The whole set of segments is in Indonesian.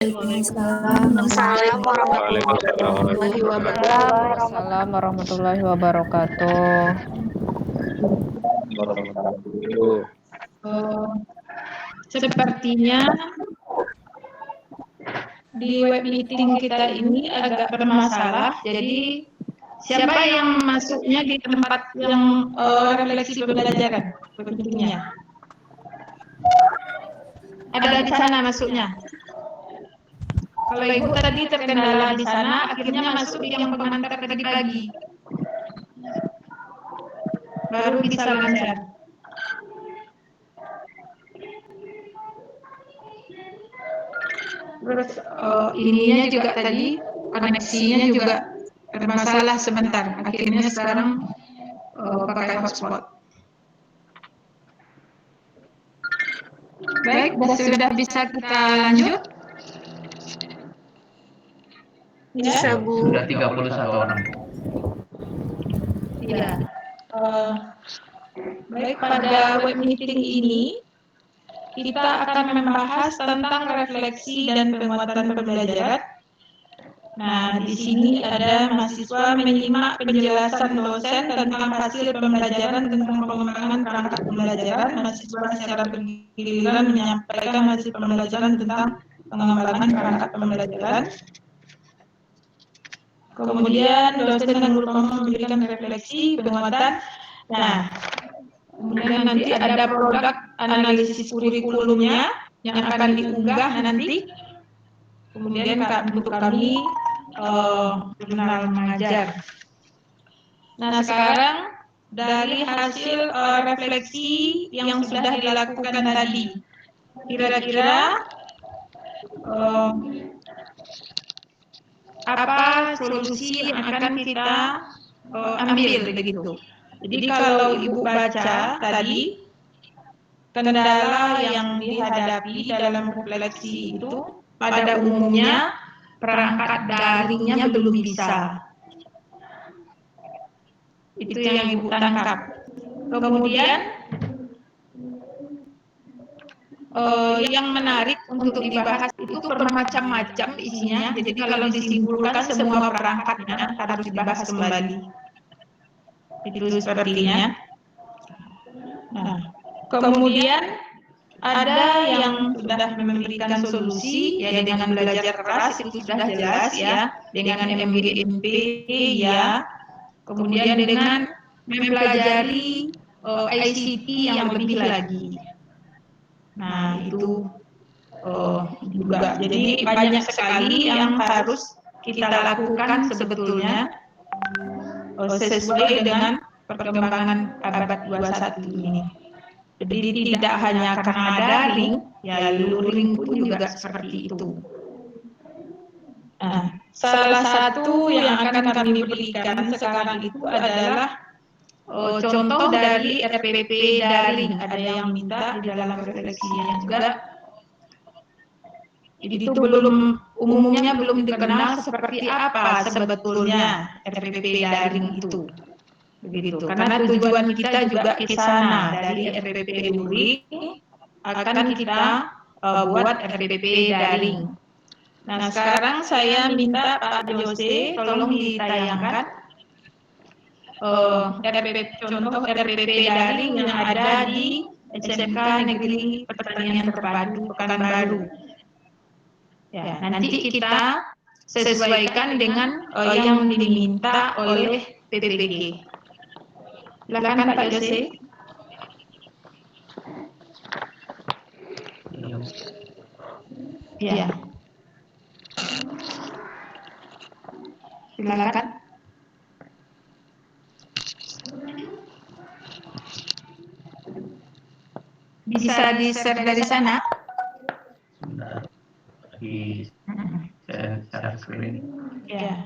Waalaikumsalam warahmatullahi wabarakatuh. Waalaikumsalam warahmatullahi wabarakatuh. Sepertinya di web meeting kita ini agak bermasalah. Jadi siapa yang masuknya di tempat yang refleksi pembelajaran web meetingnya? Ada di sana masuknya. Kalau Ibu tadi terkendala di sana, akhirnya masuk yang pengantar tadi pagi. Baru bisa lancar. Terus ininya juga tadi, koneksinya juga bermasalah sebentar. Akhirnya sekarang pakai hotspot. Baik, sudah bisa kita lanjut? Bisa, Ya. Bu. Sudah 31 orang. Iya. Baik, pada web meeting ini kita akan membahas tentang refleksi dan penguatan pembelajaran. Nah, di sini ada mahasiswa menyimak penjelasan dosen tentang hasil pembelajaran tentang pengembangan perangkat pembelajaran. Mahasiswa secara bergiliran menyampaikan hasil pembelajaran tentang pengembangan perangkat pembelajaran. Kemudian dosen dan guru memberikan refleksi, penguatan. Nah, kemudian nanti ada produk analisis kurikulumnya yang akan diunggah nanti. Kemudian untuk kami jurnal mengajar. Nah, sekarang dari hasil refleksi yang sudah dilakukan tadi, kira-kira apa solusi yang akan kita ambil begitu. Jadi kalau Ibu baca tadi, kendala yang dihadapi dalam refleksi itu pada umumnya perangkat daringnya belum bisa. Itu yang Ibu tangkap. Kemudian yang menarik untuk dibahas itu bermacam-macam isinya. Jadi kalau disimpulkan semua perangkatnya harus dibahas kembali. Itu sepertinya. Nah, kemudian ada yang sudah memberikan solusi ya dengan belajar keras itu sudah jelas ya, dengan MGMP ya, kemudian dengan mempelajari ICT yang lebih lagi. Nah, itu juga. Jadi banyak sekali yang harus kita lakukan sebetulnya sesuai dengan perkembangan abad 21 ini. Jadi tidak hanya karena daring, ya luring pun juga seperti itu. Nah, salah satu yang akan kami berikan sekarang itu adalah contoh dari RPP daring. Ada yang minta di dalam refleksinya juga. Itu umumnya belum dikenal seperti apa sebetulnya RPP daring itu. Begitu. Karena tujuan kita juga ke sana dari RPP luring akan kita buat RPP daring. Nah, sekarang saya minta Pak Jose tolong ditayangkan contoh RPP daring yang ada di SMK Negeri Pertanian Terpadu Pekanbaru. Ya, nanti kita sesuaikan dengan yang diminta oleh PPG. Silakan Pak Jose. Ya. Silakan. Bisa di-share dari sana? Sebentar. Lagi share screen. Ya.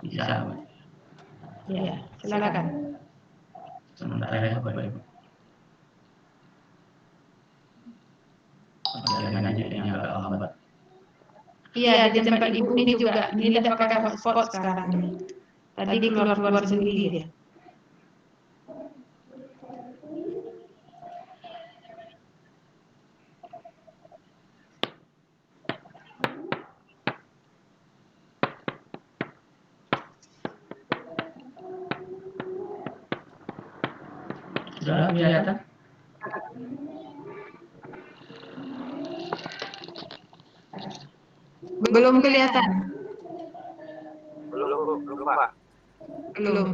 Bisa. Ya, silakan. Sementara ya, Bapak Ibu. Jangan aja yang agak lambat. Iya, di tempat Ibu ini juga. Ini udah pakai hotspot sekarang ini. Tadi keluar-keluar sendiri dia. Sudah kelihatan? Belum kelihatan. Belum, Bu. Belum, Pak. Belum.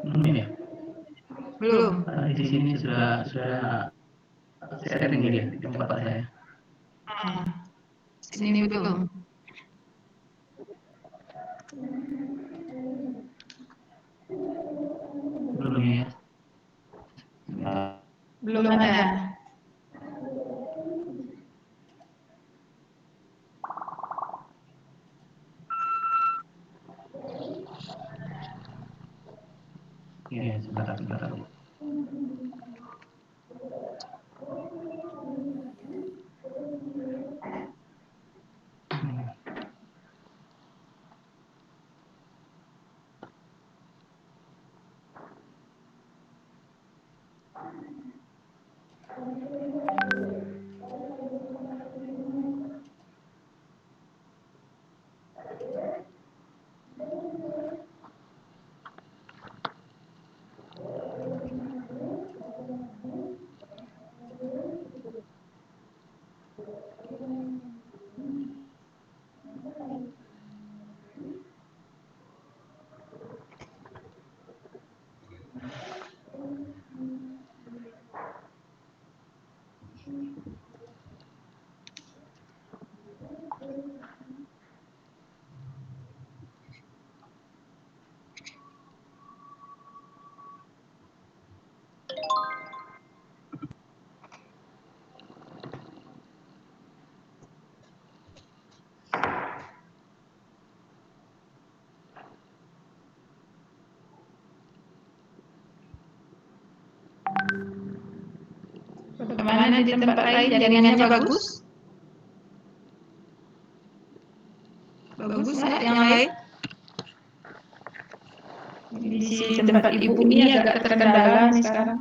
Ini ya. Belum. Di sini sudah sharing dia di tempat saya. Sini belum. Belum ya. Belum ada. Iya, sebentar. Bagaimana di tempat lain jaringannya bagus? Bagus ya yang lain? Di tempat ibu ini agak terkendala nih sekarang.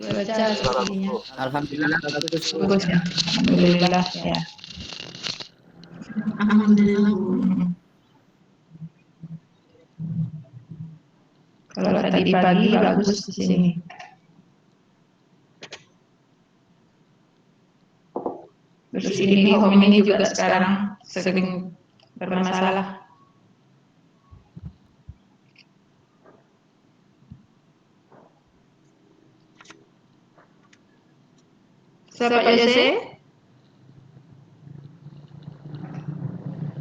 Cuaca sepertinya. Alhamdulillah bagus. Bagus ya. Alhamdulillah ya. Alhamdulillah. Kalau tadi pagi bagus di sini. Terus ini home ini juga sekarang sering bermasalah. Siapa Yose?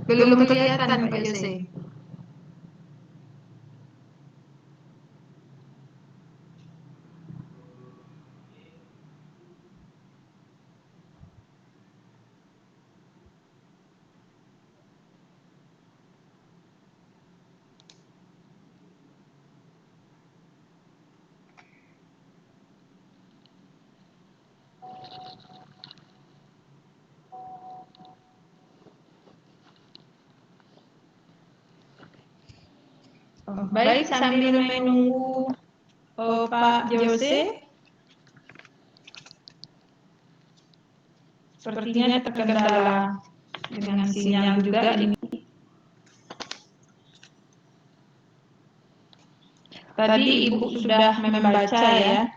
Belum kelihatan Pak Yose. Baik, sambil menunggu Pak Jose, sepertinya terkendala dengan sinyal juga ini. Tadi Ibu sudah membaca ya,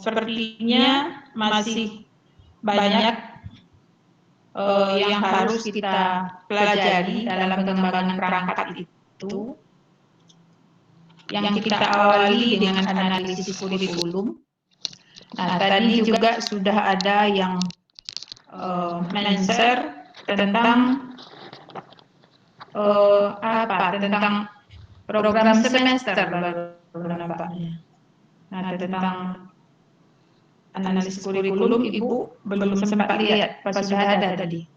sepertinya masih banyak yang harus kita pelajari dalam pengembangan perangkat itu, yang kita awali dengan analisis kurikulum. Nah, tadi juga sudah ada yang men-share tentang tentang program semester baru nampaknya. Nah, tentang analisis kurikulum Ibu belum sempat lihat, pas sudah ada tadi.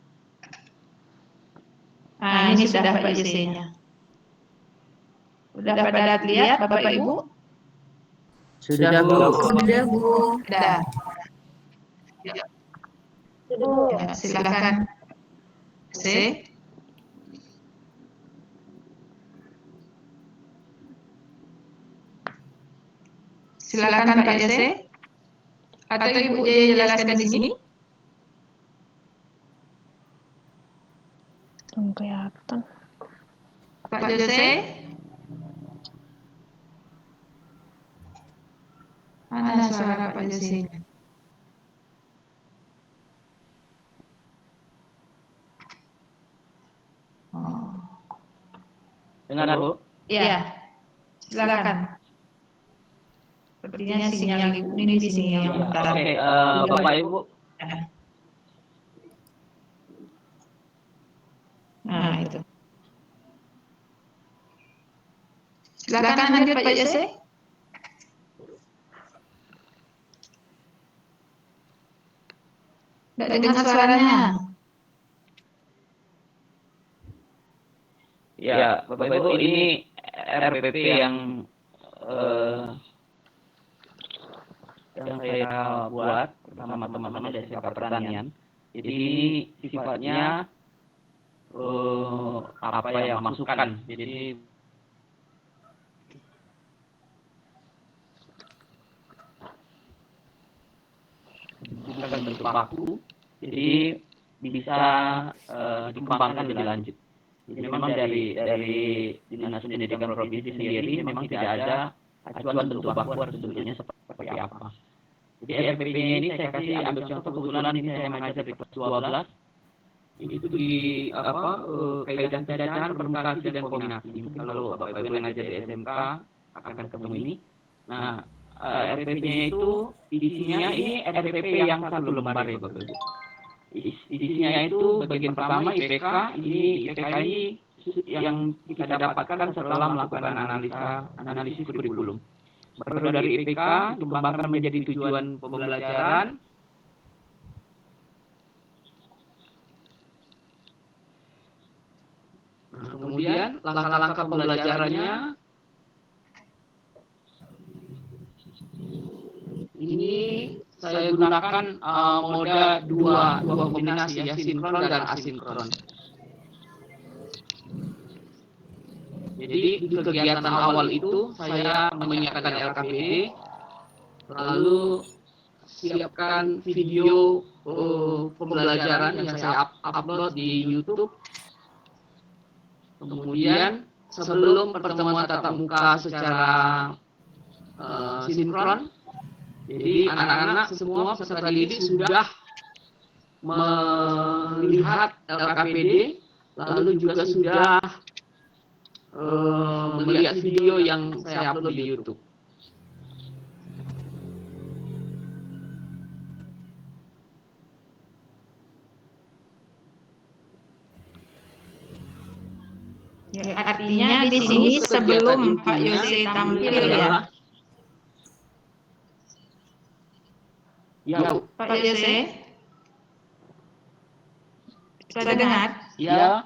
Nah, ini sudah Pak Yose-nya. Udah pada lihat Bapak Ibu? Sudah, Bu. Sudah, Bu. Sudah. Ya, silakan. Yose. Silakan Pak Yose. Atau Ibu jelaskan di sini? Belum kelihatan. Pak Jose? Mana suara Pak Jose? Oh. Dengar, Bu? Iya, silakan. Sepertinya sinyal Ibu ini di sini yang bentar. Oke, Bapak Ibu. Nah, itu. Silakan lanjut Pak Jose. Tidak dengar suaranya. Ya, Bapak Ibu, ini RPP yang saya buat bersama teman-teman dari SMK Pertanian. Jadi ini sifatnya apa ya, masukan. Jadi bukan bentuk baku, jadi bisa dikembangkan lebih lanjut. Jadi memang dari Dinas Pendidikan Provinsi sendiri memang tidak ada acuan bentuk baku harus bentuknya seperti apa. Jadi RPP-nya ini saya kasih ambil contoh, kebetulan ini saya mengajar di kelas 12. Itu di kaidah pecahan, permutasi dan kombinasi. Kalau Bapak Ibu mengajar di SMK akan ketemu ini. Nah, RPP-nya itu isinya ini RPP yang 1 lembar ya Bapak Ibu. Isinya itu bagian pertama IPK, ini IPK ini yang kita dapatkan setelah melakukan analisis kurikulum. Baru dari IPK dikembangkan menjadi tujuan pembelajaran. Nah, kemudian langkah-langkah pembelajarannya ini saya gunakan mode dua kombinasi ya, sinkron dan asinkron. Jadi di kegiatan awal itu saya menyiapkan LKPD, lalu siapkan video pembelajaran yang saya upload di YouTube. Kemudian sebelum pertemuan tatap muka secara sinkron, jadi anak-anak semua peserta didik sudah melihat LKPD, lalu juga sudah melihat video yang saya upload di YouTube. Ya, artinya di sini sebelum Pak Yose tampil ya. Ya, Pak Yose, bisa dengar? ya.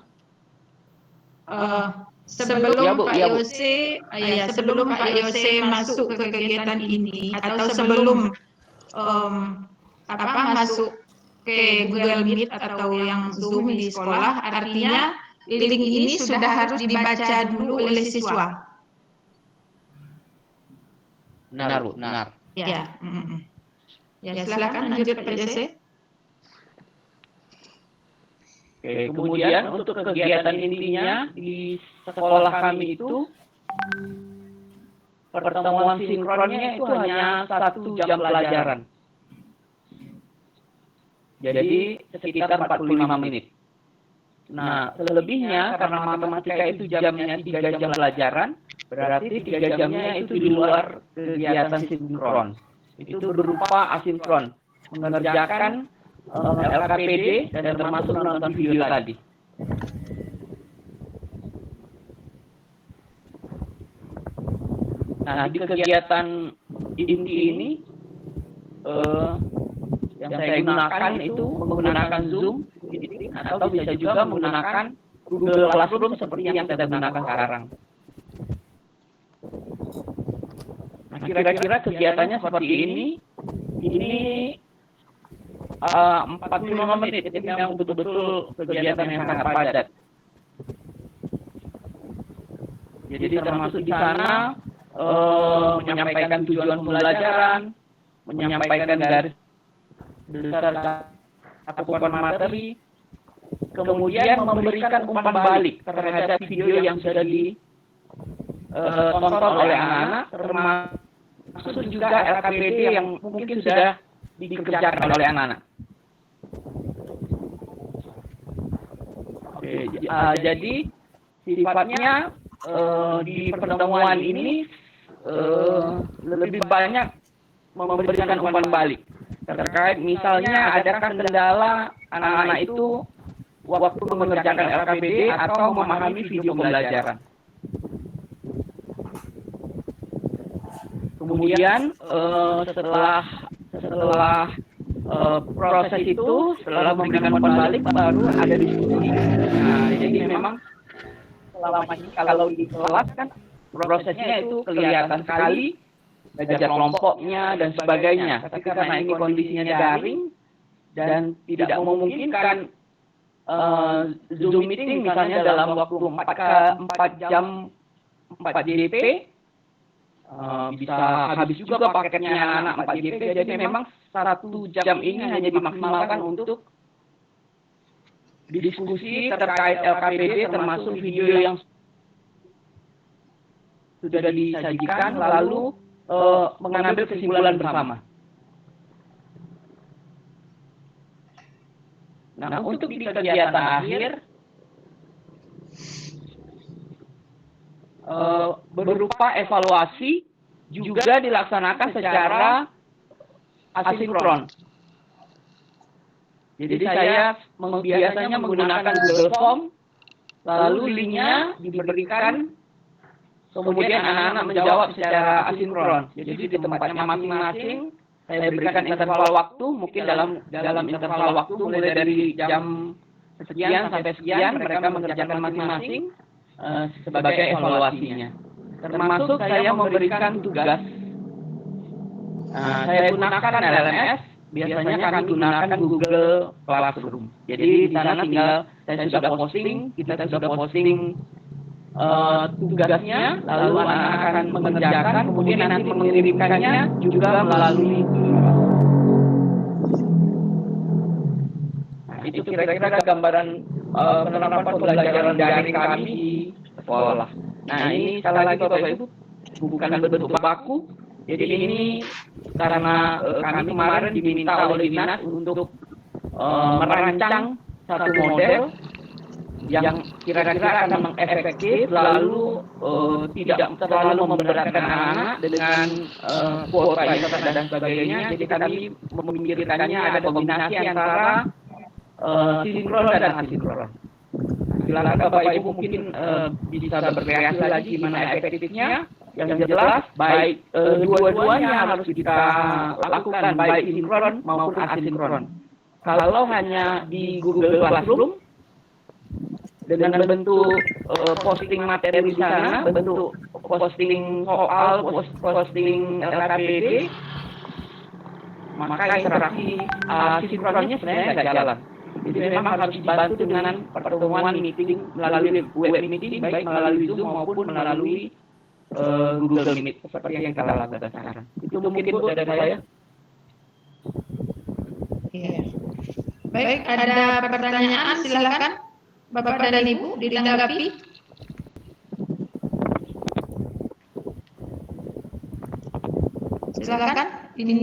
Sebelum Pak Yose, sebelum Pak Yose masuk ke kegiatan ini atau sebelum masuk ke Google Meet atau yang Zoom di sekolah, artinya link ini sudah harus dibaca dulu oleh siswa. Benar, Bu, benar. Ya. Ya, silakan lanjut Pak Jose. Oke, kemudian untuk kegiatan intinya di sekolah kami itu pertemuan sinkronnya itu hanya 1 jam pelajaran. Jadi sekitar 45 menit. Nah, selebihnya karena matematika itu jamnya 3 jam pelajaran, berarti 3 jamnya itu di luar kegiatan sinkron. Itu berupa asinkron, mengerjakan LKPD dan termasuk menonton video tadi. Nah, di kegiatan inti ini yang saya gunakan itu menggunakan Zoom atau bisa juga menggunakan Google Classroom seperti yang kita gunakan sekarang. Nah, kira-kira kegiatannya seperti ini. Ini 45 menit, jadi memang betul-betul kegiatan yang sangat padat. Jadi termasuk di sana menyampaikan tujuan pembelajaran, menyampaikan garis besar cakupan materi, kemudian memberikan umpan balik terhadap video yang sudah ditonton oleh anak-anak, termasuk juga LKPD yang mungkin sudah dikerjakan oleh anak-anak. Oke, jadi sifatnya di pertemuan ini lebih banyak memberikan umpan balik terkait misalnya adakah kendala anak-anak itu waktu mengerjakan LKPD atau memahami video pembelajaran. Kemudian setelah proses itu, setelah memberikan umpan balik baru ada diskusi. Nah, jadi memang selama ini kalau di kelas kan prosesnya itu kelihatan sekali belajar kelompoknya dan sebagainya. Tapi karena ini kondisinya daring dan tidak memungkinkan Zoom meeting misalnya dalam waktu 4 jam 4 JP, bisa habis juga paketnya anak 4 JP, jadi memang 1 jam ini hanya dimaksimalkan untuk diskusi terkait LKPD termasuk video yang sudah disajikan lalu mengambil kesimpulan bersama. Nah, untuk di kegiatan akhir berupa evaluasi juga dilaksanakan secara asinkron. Jadi saya biasanya menggunakan Google Form, lalu linknya diberikan, kemudian anak-anak menjawab secara asinkron. Jadi di tempatnya masing-masing, saya berikan interval waktu, mungkin dalam interval waktu mulai dari jam sekian sampai sekian, mereka mengerjakan masing-masing sebagai evaluasinya. Termasuk saya memberikan tugas. Saya gunakan LMS, biasanya kami gunakan Google Classroom. Jadi di sana tinggal saya sudah posting, kita sudah posting tugasnya, lalu anak akan mengerjakan, kemudian nanti mengirimkannya juga melalui. Nah, itu kira-kira gambaran penerapan pembelajaran daring kami di sekolah. Nah, ini sekali lagi Bapak Ibu bukan berbentuk baku. Jadi ini karena kami kemarin diminta oleh dinas untuk merancang satu model yang kira-kira akan efektif, lalu tidak terlalu memberatkan anak-anak dengan kuota internet dan sebagainya. Jadi kami memikirkannya ada kombinasi antara sinkron dan asinkron. Silakan Bapak Ibu mungkin bisa berkreasi lagi gimana efektifnya. Yang jelas baik dua-duanya harus kita lakukan, baik sinkron maupun asinkron. Kalau hanya di Google Classroom dengan bentuk posting materi di sana, bentuk posting soal, posting LKPD, maka interaksi sinkronnya sebenarnya nggak jalan. Jadi memang harus dibantu dengan pertemuan meeting melalui web meeting, baik melalui Zoom maupun melalui Google Meet seperti yang kita lakukan sekarang. Itu mungkin Bu dari saya. Iya. Baik, ada pertanyaan silakan Bapak dan Ibu ditanggapi. Silakan. Ini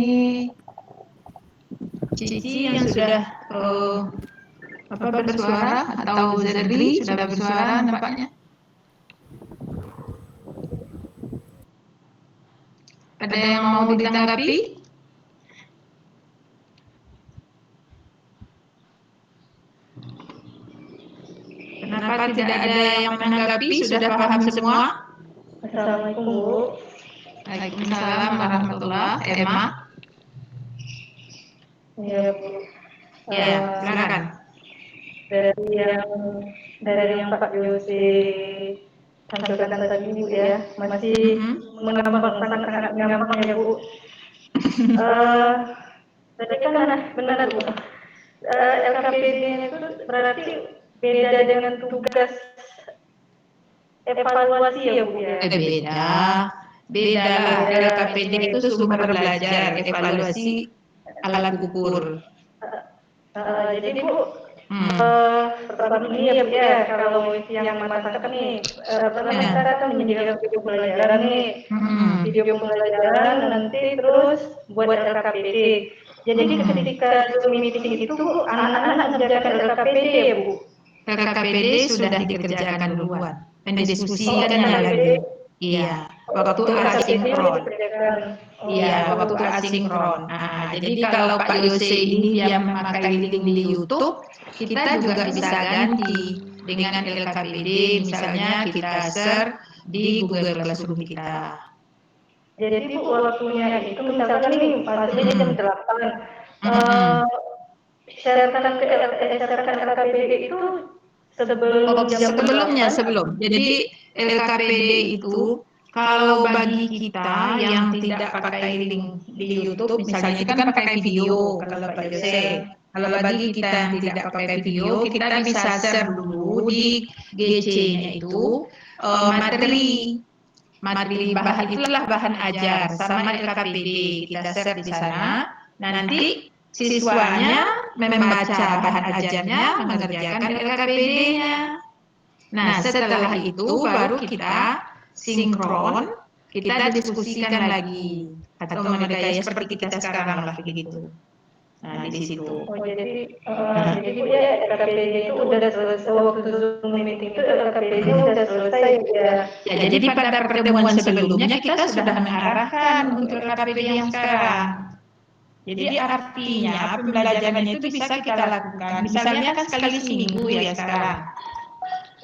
Cici yang sudah bersuara atau Zedli sudah bersuara nampaknya. Ada yang mau ditanggapi? Kenapa tidak ada yang menanggapi? Sudah paham semua? Assalamualaikum Bu. Waalaikumsalam warahmatullahi wabarakatuh. Emma? Ya Bu. Ya, silakan. Dari yang Pak Yosi sampaikan tadi Bu ya, masih menambah sangat gampang ya Bu. Tadi kan benar Bu. LKPD itu berarti beda dengan tugas evaluasi ya Bu ya. Beda lah. LKPD itu sumber belajar, evaluasi alat ukur. Jadi Bu, Pertama ini ya Bu ya, kalau yang masyarakat nih, kita kan menyediakan video pembelajaran nih, video pembelajaran nanti terus buat LKPD. Jadi ketika Zoom meeting itu anak-anak mengerjakan LKPD ya Bu. LKPD sudah dikerjakan duluan, mendiskusikannya lagi. Iya, waktu asinkron. Iya, waktu asinkron. Nah, jadi kalau Pak Yose ini dia memakai link di YouTube, kita juga bisa ganti dengan LKPD, misalnya kita share di Google Classroom kita. Jadi Bu, waktunya itu misalkan nih masuknya jam 8. Sharekan LKPD itu sebelum. Jadi LKPD itu kalau bagi kita yang tidak pakai link di YouTube, misalnya itu kan pakai video kalau Pak Yose. Kalau bagi kita yang tidak pakai video, kita bisa share dulu di GC-nya itu materi bahan itulah bahan ajar sama LKPD kita share di sana. Nanti siswanya membaca bahan ajarnya, mengerjakan LKPD-nya. Nah, setelah itu baru kita sinkron, kita diskusikan lagi atau merekayasa seperti kita sekarang lah begitu. Nah, di situ. Jadi Bu ya, LKPD itu udah selesai waktu Zoom meeting itu LKPD udah selesai ya. Ya, jadi pada pertemuan sebelumnya kita sudah mengarahkan untuk LKPD yang sekarang. Jadi artinya pembelajarannya itu bisa kita lakukan. Misalnya kan sekali seminggu ya sekarang.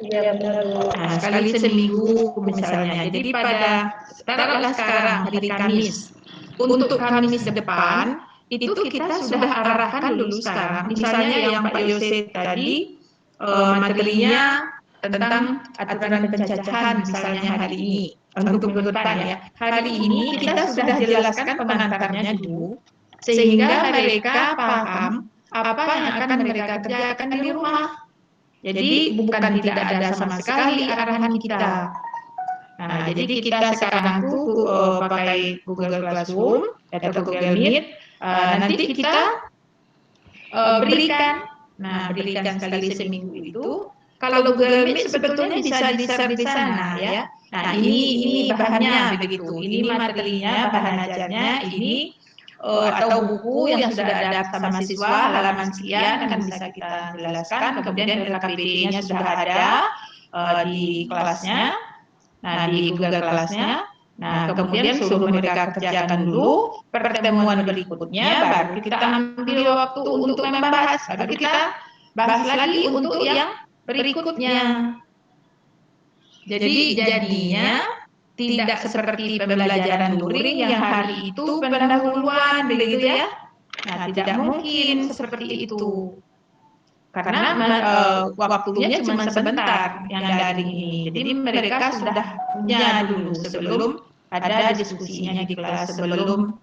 Iya benar. Nah, sekali seminggu misalnya. Jadi taruhlah sekarang hari Kamis. Untuk Kamis depan itu kita sudah arahkan dulu sekarang. Misalnya yang Pak Yose tadi materinya tentang aturan pencacahan misalnya hari ini. Untuk minggu depan ya. Hari ini kita sudah jelaskan pengantarnya dulu. Sehingga mereka paham apa yang akan mereka kerjakan di rumah. Jadi bukan tidak ada sama sekali arahan kita. Nah, jadi kita sekarang tuh pakai Google Classroom atau Google Meet. Nanti kita berikan sekali seminggu itu. Kalau Google Meet sebetulnya bisa di-share di sana ya. Nah, ini bahannya begitu. Ini materinya, bahan ajarnya ini. Atau buku yang sudah ada sama siswa halaman sekian akan bisa kita jelaskan, kemudian LKPD-nya sudah ada di kelasnya, nah di Google kelasnya, nah kemudian suruh mereka kerjakan dulu, pertemuan berikutnya baru kita ambil waktu untuk membahas, baru kita bahas lagi untuk yang berikutnya. Jadi jadinya tidak seperti pembelajaran luring yang hari itu pendahuluan begitu ya. Nah, tidak mungkin seperti itu. Karena waktunya cuma sebentar yang daring ini. Jadi mereka sudah punya dulu sebelum ada diskusinya di kelas, sebelum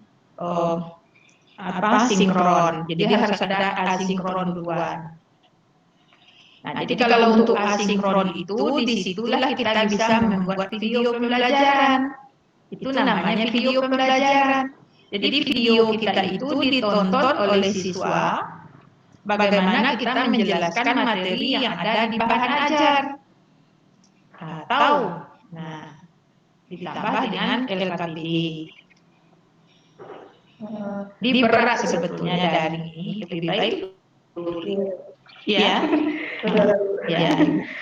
sinkron. Jadi harus ada asinkron duluan. Nah, jadi kalau untuk asinkron itu, disitulah kita bisa membuat video pembelajaran. Itu namanya video pembelajaran. Jadi video kita itu ditonton oleh siswa, bagaimana kita menjelaskan materi yang ada di bahan ajar. Atau, ditambah dengan LKPD. Diperas sebetulnya dari ini, lebih baik. Ya.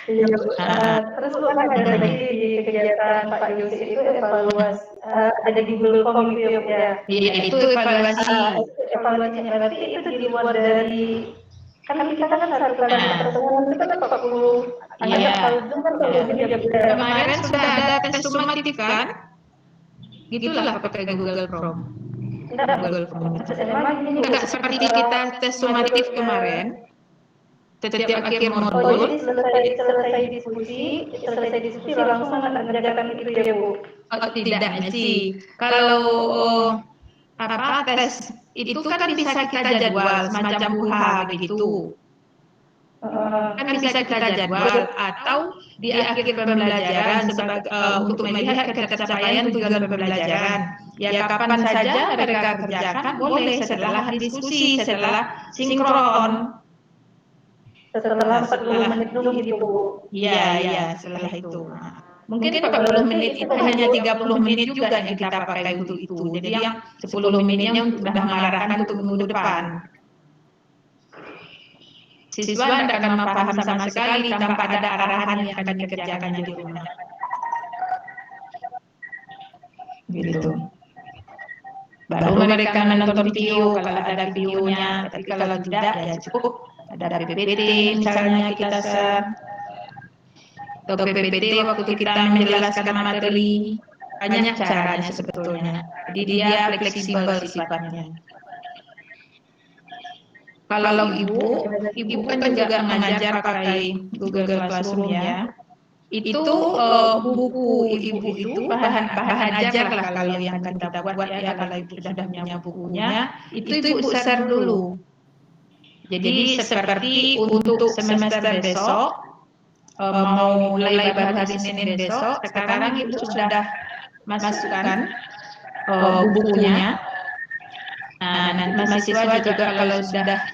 Terus kan ada lagi di kegiatan Pak Yose itu evaluasi, ada di Google Form itu ya. Iya, itu evaluasi. Evaluasinya berarti itu di luar dari kan kita kan satu kali pertemuan itu kan 40. Iya. Kemarin sudah ada tes sumatif kan? Gitulah pakai Google Form. Enggak seperti kita tes sumatif kemarin. Setiap akhir modul. Jadi selesai diskusi langsung mengerjakan itu ya Bu? Tidak sih. Kalau tes itu kan bisa kita jadwal semacam UH begitu. Kan bisa kita jadwal atau di akhir pembelajaran untuk melihat capaian tujuan pembelajaran. Ya kapan saja mereka kerjakan boleh setelah diskusi, setelah sinkron. setelah 40 menit dulu gitu Bu. Iya, setelah itu. Nah, mungkin 40 menit itu hanya 30 menit juga yang kita pakai untuk itu. Jadi yang 10 menitnya sudah mengarahkan untuk minggu depan. Siswa tidak akan memaham sama sekali tanpa ada arahan yang akan dikerjakannya di rumah. Gitu. Baru mereka menonton video kalau ada videonya, tapi kalau tidak ya cukup ada PPT misalnya kita share. Atau PPT waktu kita menjelaskan materi, banyak caranya sebetulnya. Jadi dia fleksibel sifatnya. Kalau ibu kan juga mengajar pakai Google Classroom ya. Itu buku ibu itu bahan ajar lah kalau yang kita buat ya, kalau ibu sudah punya bukunya, itu ibu share dulu. Jadi seperti untuk semester besok, mau mulai baru hari Senin besok, sekarang ibu sudah masukkan bukunya. Nah, nanti mahasiswa juga kalau sudah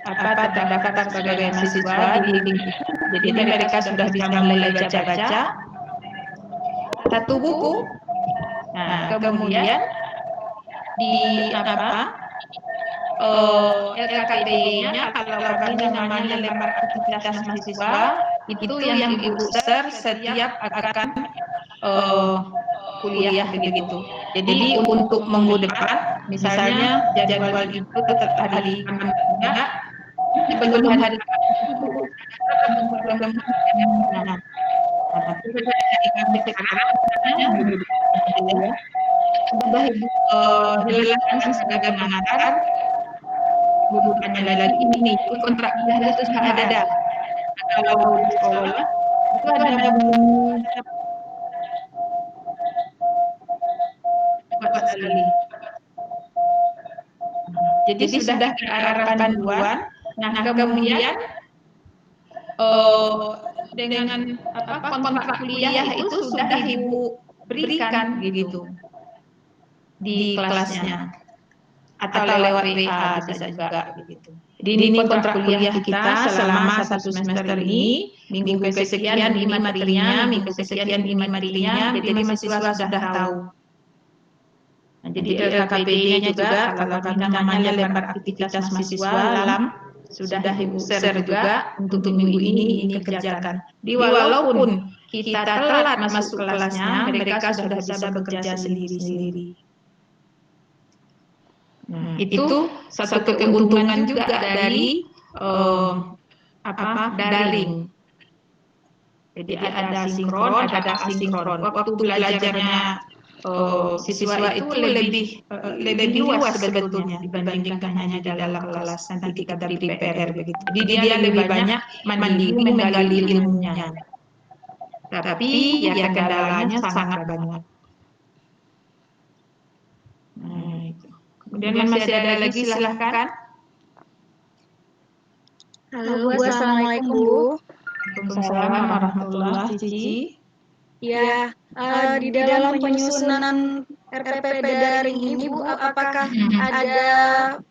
terdaftar sebagai mahasiswa di link itu, jadi mereka sudah bisa mulai baca-baca satu buku. Nah, kemudian di LKPD-nya, kalau kami namanya lembar aktivitas mahasiswa, itu yang ibu share setiap akan kuliah begitu. Jadi untuk minggu depan, misalnya jadwal itu tetap hari Kamis juga, sebelum hari jelaskan sebagai mengatakan bukannya lagi ini kontrak kuliah itu sudah ada. Kalau di sekolah itu ada buat sekali. Jadi sudah diarahkan duluan. Nah, kemudian dengan kontrak kuliah itu sudah ibu berikan gitu di kelasnya atau lewat WA bisa juga gitu. Jadi ini kontrak kuliah kita selama 1 semester ini, minggu kesekian ini materinya, minggu kesekian ini materinya, jadi mahasiswa sudah tahu. Nah, jadi LKPD-nya juga, kalau kami namanya lembar aktivitas mahasiswa, LAM, sudah ibu share juga untuk minggu ini kerjakan. Walaupun kita telat masuk kelasnya, mereka sudah bisa bekerja sendiri-sendiri. Nah, itu satu keuntungan juga dari daring. Jadi ada sinkron, ada asinkron. Waktu belajarnya siswa itu lebih luas sebetulnya dibandingkan hanya di dalam kelas nanti kita beri PR begitu. Jadi dia lebih banyak mandiri menggali ilmunya. Tapi ya kendalanya sangat banyak. Nah, itu. Kemudian masih ada lagi, silahkan. Halo Bu, Assalamualaikum Bu. Waalaikumsalam warahmatullahi wabarakatuh. Ya, di dalam penyusunan RPP daring ini Bu, apakah ada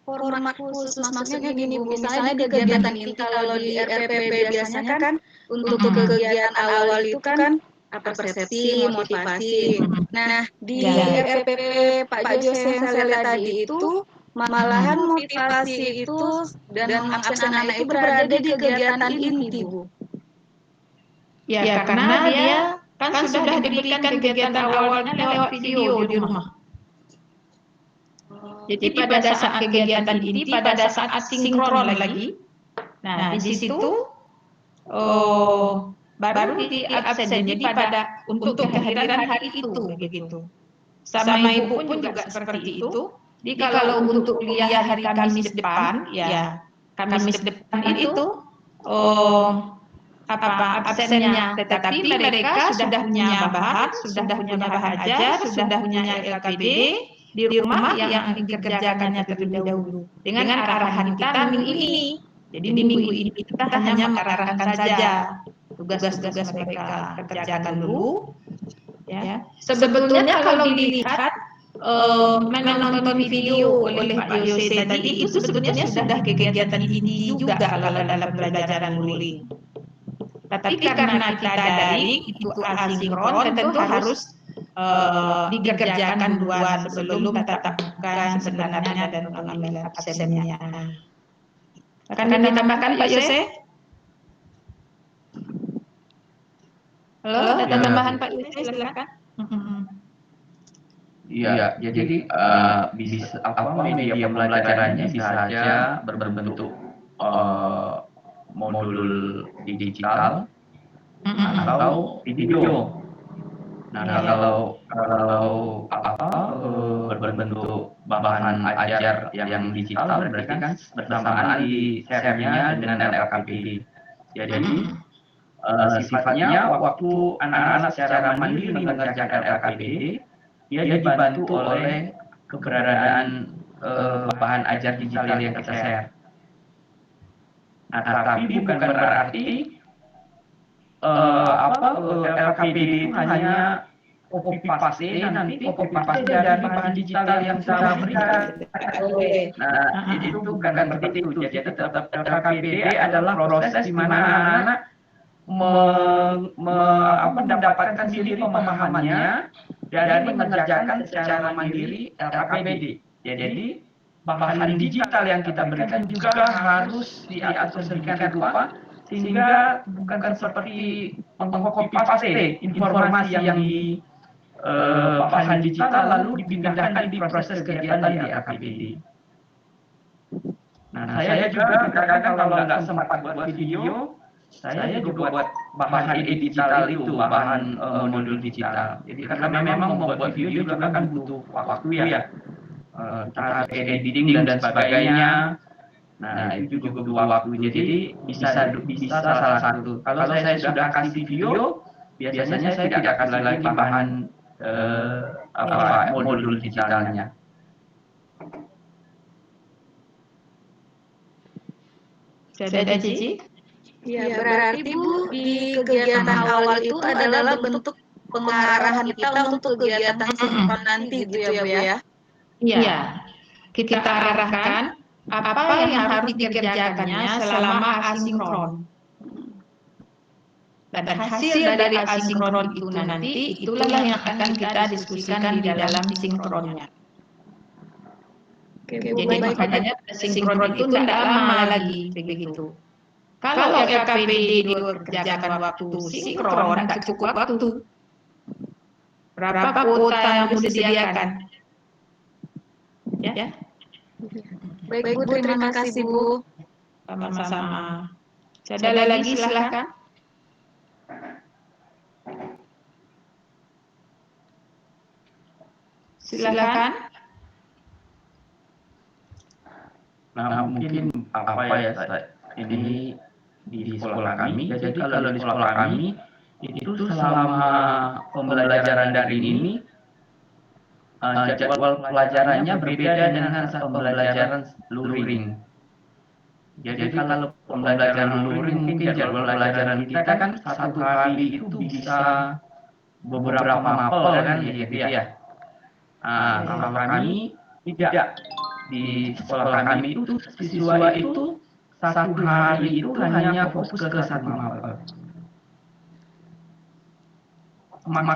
format khusus? Maksudnya gini Bu, misalnya di kegiatan inti, kalau di RPP biasanya kan untuk kegiatan awal itu kan persepsi, motivasi. Nah, di RPP Pak Jose yang saya lihat tadi itu malahan motivasi itu dan mengabsen anak itu berada di kegiatan inti Bu. Ya, karena dia kan sudah diberikan kegiatan awalnya lewat video di rumah. Jadi pada saat kegiatan inti, pada saat sinkron lagi, nah di situ baru di absen. Jadi pada untuk kehadiran hari itu begitu. Sama ibu pun juga seperti itu. Jadi kalau untuk kuliah hari Kamis depan, ya Kamis depan itu absennya, tetapi mereka sudah punya bahan ajar, sudah punya LKPD di rumah yang dikerjakannya terlebih dahulu dengan arahan kita minggu ini. Jadi minggu ini kita hanya mengarahkan saja tugas-tugas mereka kerjakan dulu. Ya. Sebetulnya kalau dilihat menonton video oleh Pak Yose tadi itu sebetulnya sudah kegiatan inti juga kalau dalam pembelajaran luring. Tapi karena kita daring itu asinkron, tentu harus dikerjakan duluan sebelum tatap muka sebenarnya dan pengambilan absennya. Akan ditambahkan Pak Yose? Halo, ada tambahan Pak Yose, silakan. Iya, jadi bisa media pembelajarannya bisa saja berbentuk modul digital atau video. Nah, kalau berbentuk bahan ajar yang digital berarti kan bersamaan di share-nya dengan LKPD. Jadi sifatnya waktu anak-anak secara mandiri mengerjakan LKPD, dia dibantu oleh keberadaan bahan ajar digital yang kita share. Nah, tapi bukan berarti LKPD itu hanya copy paste dari bahan digital yang kita berikan. Nah, itu bukan seperti itu. Jadi tetap LKPD adalah proses di mana anak-anak mendapatkan sendiri pemahamannya dari mengerjakan secara mandiri LKPD. Jadi bahan digital yang kita berikan juga harus diatur sedemikian rupa sehingga bukan seperti mengcopy paste informasi yang di bahan digital lalu dipindahkan di proses kegiatan di LKPD. Nah, saya juga kadang-kadang kalau nggak sempat buat video, saya juga buat bahan digital itu, bahan modul digital. Jadi karena memang membuat video juga kan butuh waktu ya, tahap editing dan sebagainya. Nah, itu juga butuh waktu. Jadi bisa salah satu. Kalau saya sudah kasih video, biasanya saya tidak kasih lagi bahan modul digitalnya. Sudah Cici? Ya, berarti Bu, di kegiatan awal itu adalah bentuk pengarahan kita untuk kegiatan sinkron nanti gitu ya Bu ya? Iya, kita arahkan apa yang harus dikerjakannya selama asinkron. Dan hasil dari asinkron itu nanti, itulah yang akan kita diskusikan di dalam sinkronnya. Jadi makanya sinkron itu tidak lama lagi begitu. Kalau LKPD dikerjakan waktu sinkron, tidak cukup waktu. Berapa kuota yang harus disediakan? Ya. Baik Bu, terima kasih Bu. Sama-sama. Ada lagi silakan. Silakan. Nah, mungkin ini di sekolah kami. Jadi kalau di sekolah kami itu selama pembelajaran daring ini jadwal pelajarannya berbeda dengan pembelajaran luring. Jadi kalau pembelajaran luring mungkin jadwal pelajaran kita kan satu hari itu bisa beberapa mapel kan gitu ya. Kalau kami tidak, di sekolah kami itu siswa itu satu hari itu hanya fokus ke satu mapel.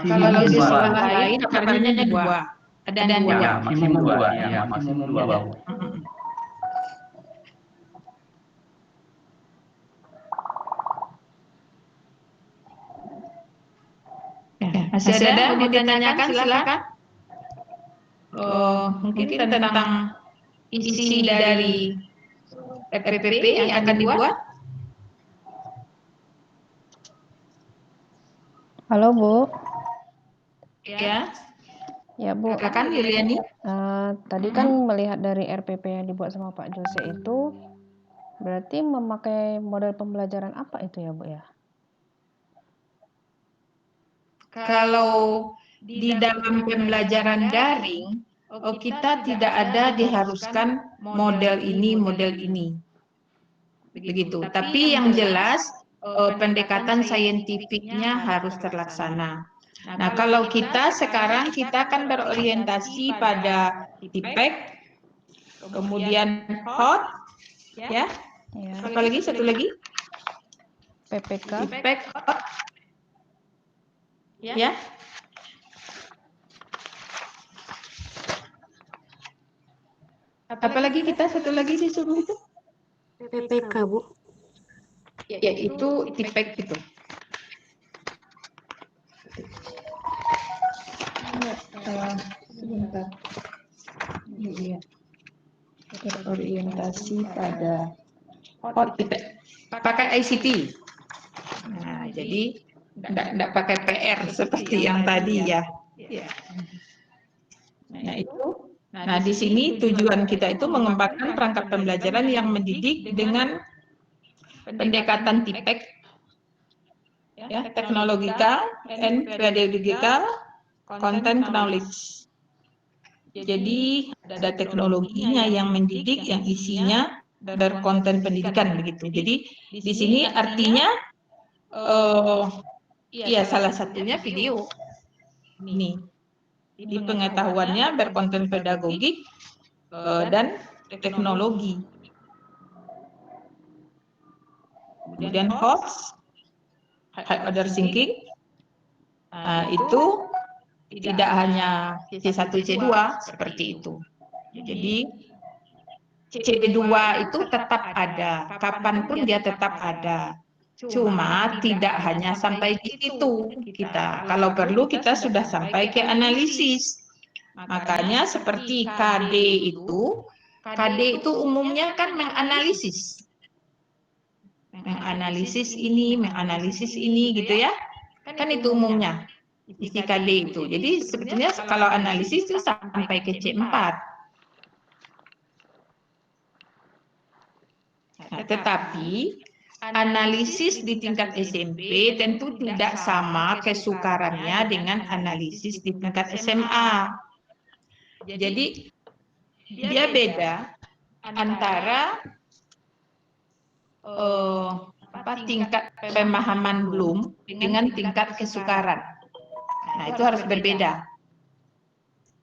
Kalau di sekolah lain kabarnya 2. Ada 2. Ya, maksimum 2. Ya, maksimum 2. Masih ada mau ditanyakan silakan. Mungkin tentang isi dari RPP yang akan dibuat. Halo Bu. Ya. Ya Bu. Silakan Yuliani. Tadi kan melihat dari RPP yang dibuat sama Pak Jose itu berarti memakai model pembelajaran apa itu ya Bu ya? Kalau di dalam pembelajaran daring, kita tidak ada diharuskan model ini. Begitu. Tapi yang jelas pendekatan saintifiknya harus terlaksana. Nah, kalau kita sekarang kita kan berorientasi pada tipek, kemudian hot, ya. Ya. Apalagi satu lagi? PPK. Tipek, hot, ya. Apalagi kita satu lagi disuruh itu? PPK, Bu. Yaitu tipek itu. Sebentar. Iya. Orientasi pada hot tipek. Pakai ICT. Nah, jadi enggak pakai PR seperti yang tadi ya. Nah, itu. Nah, di sini tujuan kita itu mengembangkan perangkat pembelajaran yang mendidik dengan pendekatan tipek, ya, teknologikal and pedagogical content knowledge. Jadi ada teknologinya yang mendidik, yang isinya berkonten pendidikan begitu. Jadi di sini artinya ya salah satunya video. Nih, di pengetahuannya berkonten pedagogik dan teknologi. Kemudian HOTS, high order thinking, itu tidak hanya C1, C2 seperti itu. Jadi C2 itu tetap ada, kapanpun dia tetap ada. Cuma tidak hanya sampai di situ kita. Kalau perlu kita sudah sampai ke analisis. Makanya seperti KD itu umumnya kan menganalisis. Menganalisis ini gitu ya. Kan itu umumnya. Isi KD itu. Jadi sebetulnya kalau analisis itu sampai ke C4. Nah, tetapi analisis di tingkat SMP tentu tidak sama kesukarannya dengan analisis di tingkat SMA. Jadi dia beda antara tingkat pemahaman belum dengan tingkat kesukaran. Nah, itu harus berbeda.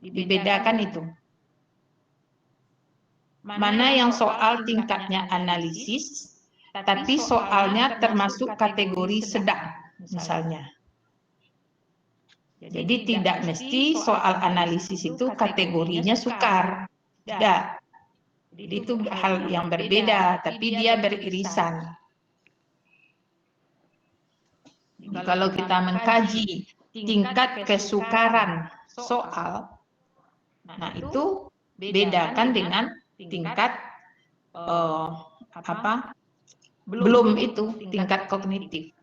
Dibedakan itu. Mana yang soal tingkatnya analisis, tapi soalnya termasuk kategori sedang, misalnya. Jadi tidak mesti soal analisis itu kategorinya sukar. Tidak. Jadi itu hal yang berbeda, tapi dia beririsan. Kalau kita mengkaji tingkat kesukaran soal, nah itu bedakan dengan tingkat belum itu tingkat kognitif.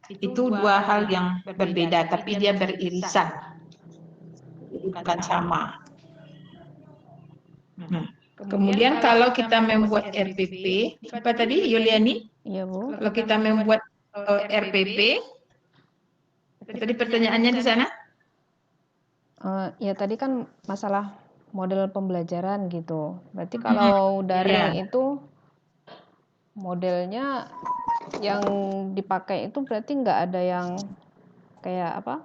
Itu dua hal yang berbeda, tapi dia beririsan, bukan sama. Nah, kemudian kalau kita membuat RPP, apa tadi Yuliani? Iya, Bu. Kalau kita membuat RPP, tadi pertanyaannya di sana? Ya tadi kan masalah model pembelajaran gitu. Berarti kalau daring itu modelnya yang dipakai itu berarti nggak ada yang kayak apa?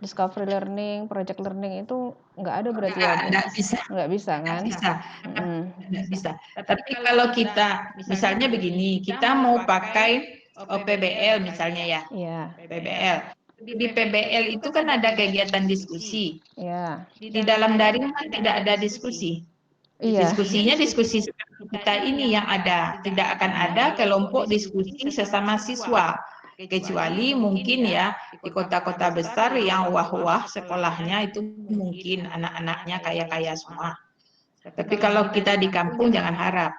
Discovery learning, project learning itu nggak ada berarti ya, Bu? Nggak bisa. Nggak bisa kan? Nggak bisa. Tapi kalau kita, misalnya begini, kita mau pakai PBL misalnya ya. Iya. PBL. Di PBL itu kan ada kegiatan diskusi. Iya. Di dalam daring kan tidak ada diskusi. Iya. Diskusinya diskusi seperti kita ini yang ada. Tidak akan ada kelompok diskusi sesama siswa. Kecuali mungkin ya di kota-kota besar yang wah-wah sekolahnya itu mungkin anak-anaknya kaya-kaya semua. Tapi kalau kita di kampung jangan harap.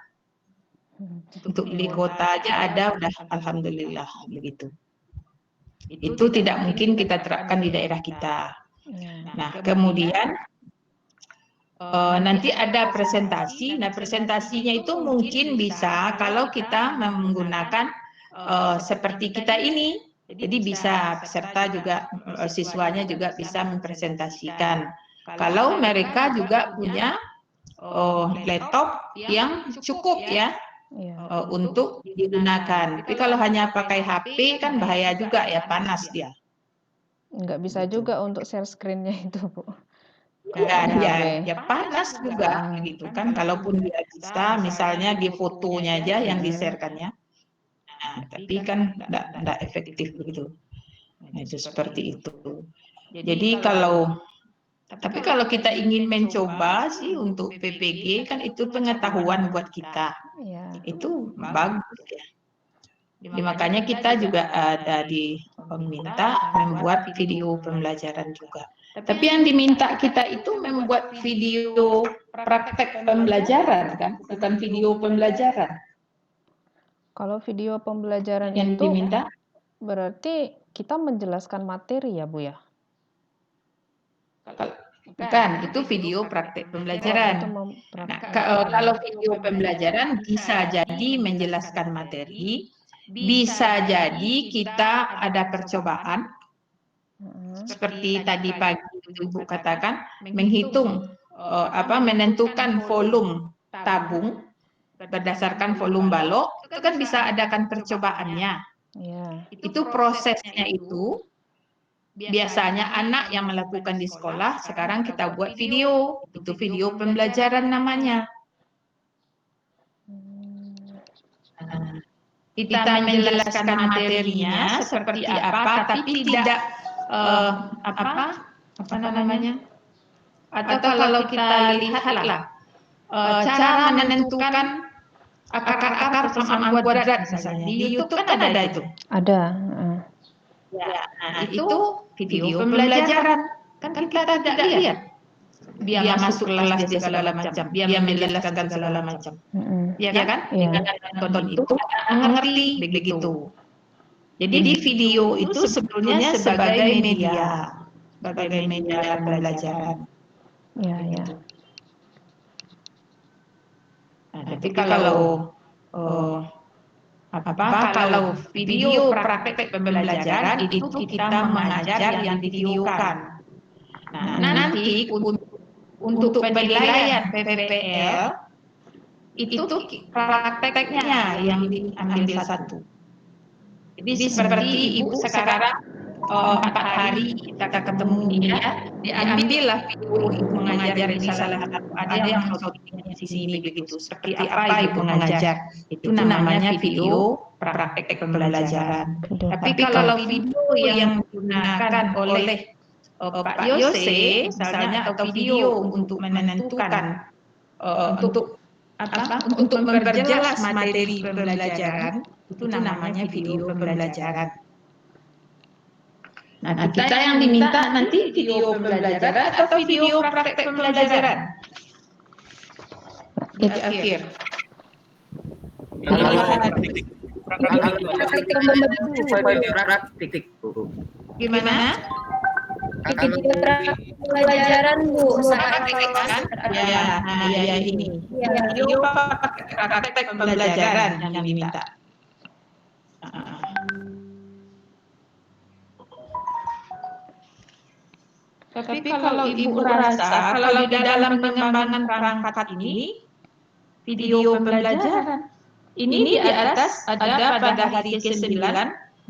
Untuk di kota aja ada udah alhamdulillah begitu. Itu tidak mungkin kita terapkan di daerah kita. Nah, kemudian nanti ada presentasi. Nah, presentasinya itu mungkin bisa kalau kita menggunakan seperti kita ini. Jadi bisa peserta juga, siswanya juga bisa mempresentasikan. Kalau mereka juga punya laptop yang cukup ya, untuk digunakan. Tapi kalau hanya pakai HP kan bahaya juga ya, panas dia. Nggak bisa juga untuk share screen-nya itu, Bu. Ya panas juga gitu kan. Kalaupun dia bisa, misalnya di fotonya aja yang di-share-kannya. Nah, tapi kan enggak efektif begitu. Nah, itu seperti itu. Jadi tapi kalau kita ingin mencoba sih untuk PPG kan itu pengetahuan buat kita. Iya. Itu bagus ya. Jadi makanya kita juga ada diminta membuat video pembelajaran juga. Tapi yang diminta kita itu membuat video praktek pembelajaran kan, bukan video pembelajaran. Kalau video pembelajaran Yang itu diminta berarti kita menjelaskan materi ya, Bu ya? bukan, itu video praktek pembelajaran. Nah, kalau video pembelajaran bisa jadi menjelaskan materi, bisa jadi kita ada percobaan, seperti tadi pagi Ibu katakan, menghitung menentukan volume tabung berdasarkan volume balok, itu kan bisa adakan percobaannya. Iya. Itu prosesnya itu biasanya anak yang melakukan di sekolah, sekarang kita buat video, itu video pembelajaran namanya. Kita menjelaskan materinya seperti apa, tapi tidak apa namanya? Atau kalau kita lihatlah cara menentukan akar-akar persamaan kuadrat misalnya di YouTube kan ada itu. Ada. Nah, itu video pembelajaran. Kan kita tidak lihat. Dia masuk kelas dia segala macam, dia menjelaskan segala macam. Ya kan? Iya. Dengan nonton itu mengerti begitu. Jadi video itu sebetulnya sebagai media pembelajaran. Iya, iya. Nah, tapi kalau kalau video praktek pembelajaran itu kita mengajar yang divideokan. Nah, nanti untuk penilaian PPL itu prakteknya yang diambil satu. Jadi seperti Ibu sekarang 4 hari kita ketemu dia, diambillah video Ibu mengajar di salah satu, ada yang shootingnya di sini begitu. Seperti apa Ibu mengajar, itu namanya video praktek pembelajaran. Tapi kalau video yang digunakan oleh Pak Yose misalnya, atau video untuk menentukan untuk memperjelas materi pembelajaran, itu namanya video pembelajaran. Nah, kita yang diminta nanti video pembelajaran atau video praktek pembelajaran di akhir. Praktik. Gimana? Pelajaran, Bu. Ya ini. Video praktek pembelajaran yang diminta. Tapi kalau Ibu rasa, kalau di dalam pengembangan perangkat ini, video pembelajaran, ini di atas ada pada hari ke-9,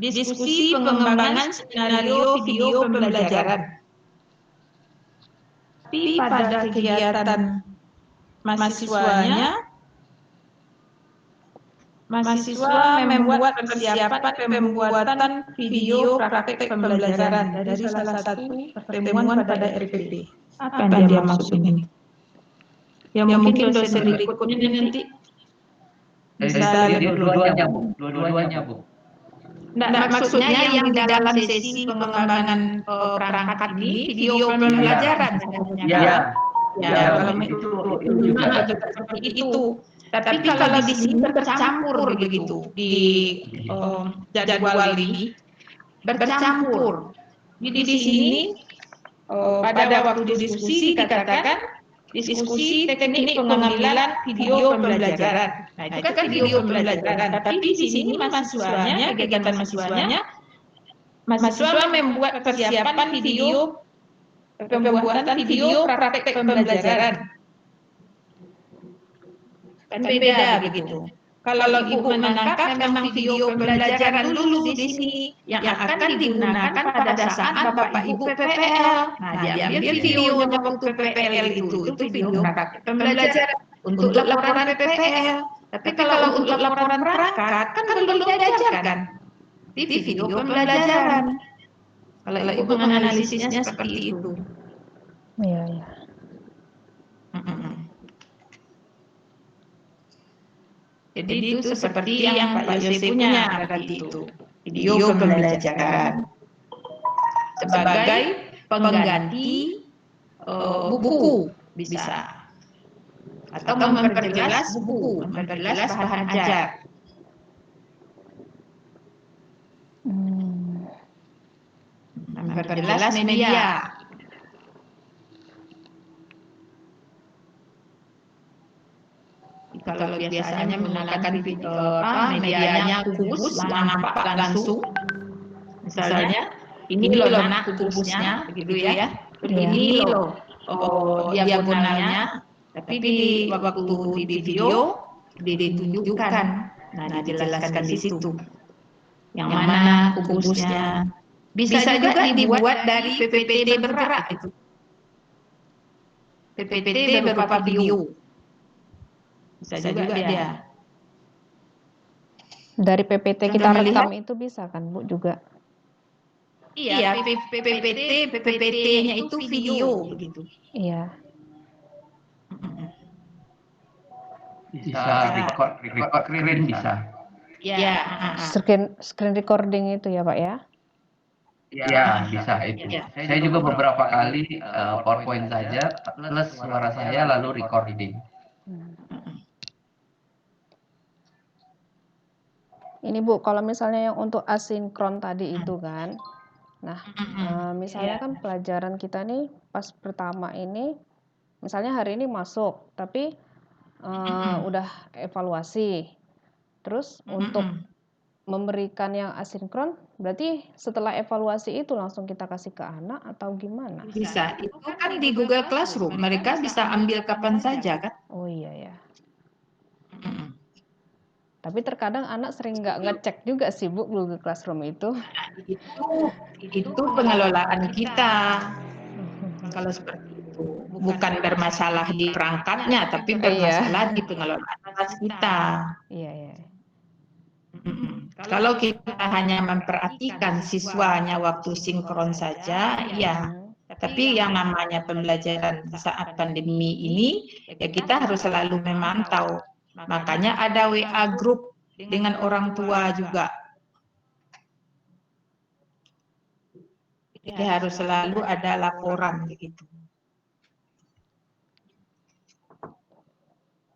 diskusi pengembangan skenario video pembelajaran. Tapi pada kegiatan mahasiswa membuat persiapan pembuatan video praktek pembelajaran dari salah satu pertemuan pada RPP. Apa yang dia maksud ini? Ya mungkin dosen berikutnya nanti bisa Dua-duanya, Bu. Nah, maksudnya yang di dalam sesi pengembangan perangkat ini video pembelajaran sebenarnya. Ya, kalau itu seperti itu. Tapi kalau di sini bercampur begitu di jadwal ini bercampur. Jadi di sini pada waktu diskusi dikatakan diskusi teknik pengambilan video pembelajaran. Nah, itu kan video pembelajaran. Tapi di sini mahasiswanya, kegiatan mahasiswa membuat persiapan video pembuatan video praktek pembelajaran. Kan beda begitu. kalau Ibu menangkap memang video pembelajaran dulu di sini yang akan digunakan pada saat Bapak Ibu PPL. Nah, diambil videonya waktu PPL itu video praktek pembelajaran untuk laporan PPL. Tapi kalau untuk laporan perangkat kan belum diajarkan di video pembelajaran. Kalau Ibu menganalisisnya seperti itu. Iya, iya. Jadi itu seperti yang Pak Yose punya berarti itu video pembelajaran sebagai pengganti buku bisa atau memperjelas buku, memperjelas bahan ajar. Memperjelas media. Kalau biasanya menggunakan medianya kubus yang nampak langsung, misalnya ini loh nak kubusnya, begitu ya. Ini loh diagonalnya, tapi di waktu di video ditunjukkan, nah dijelaskan di situ. Yang mana kubusnya. Bisa juga dibuat dari PPT bergerak itu. PPT berupa video. Bisa juga dia. Dari PPT kita rekam itu bisa kan Bu juga? Iya, PPT-nya itu video begitu. Iya. Bisa record screen bisa. Ya. Screen recording itu ya Pak ya? Ya, bisa itu. Saya juga beberapa kali PowerPoint saja plus suara saya lalu recording. Ini Bu, kalau misalnya yang untuk asinkron tadi itu kan, nah misalnya kan pelajaran kita nih pas pertama ini, misalnya hari ini masuk, tapi udah evaluasi, terus untuk memberikan yang asinkron, berarti setelah evaluasi itu langsung kita kasih ke anak atau gimana? Bisa, itu kan di Google Classroom, mereka bisa ambil kapan saja kan? Oh iya ya. Tapi terkadang anak sering nggak ngecek juga sih Bu Google Classroom itu. Itu pengelolaan kita. Kalau seperti itu, bukan bermasalah di perangkatnya, tapi bermasalah di pengelolaan kita. Iya, iya. Kalau kita hanya memperhatikan siswanya waktu sinkron saja, ya. Tapi yang namanya pembelajaran saat pandemi ini, ya kita harus selalu memantau. Makanya ada WA group dengan orang tua juga. Jadi harus selalu ada laporan begitu.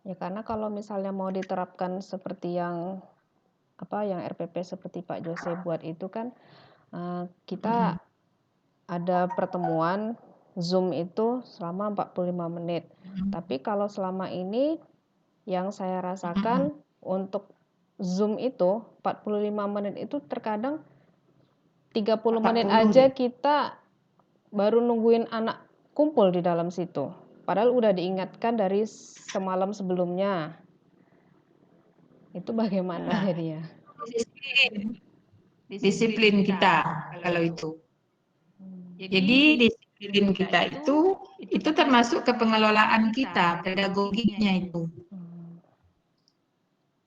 Ya karena kalau misalnya mau diterapkan seperti yang yang RPP seperti Pak Jose buat itu kan kita ada pertemuan Zoom itu selama 45 menit. Tapi kalau selama ini yang saya rasakan untuk Zoom itu 45 menit itu terkadang 30 menit aja kita baru nungguin anak kumpul di dalam situ. Padahal udah diingatkan dari semalam sebelumnya. Itu bagaimana jadinya? Disiplin kita kalau itu. Jadi disiplin kita itu termasuk ke pengelolaan kita, pedagogiknya itu.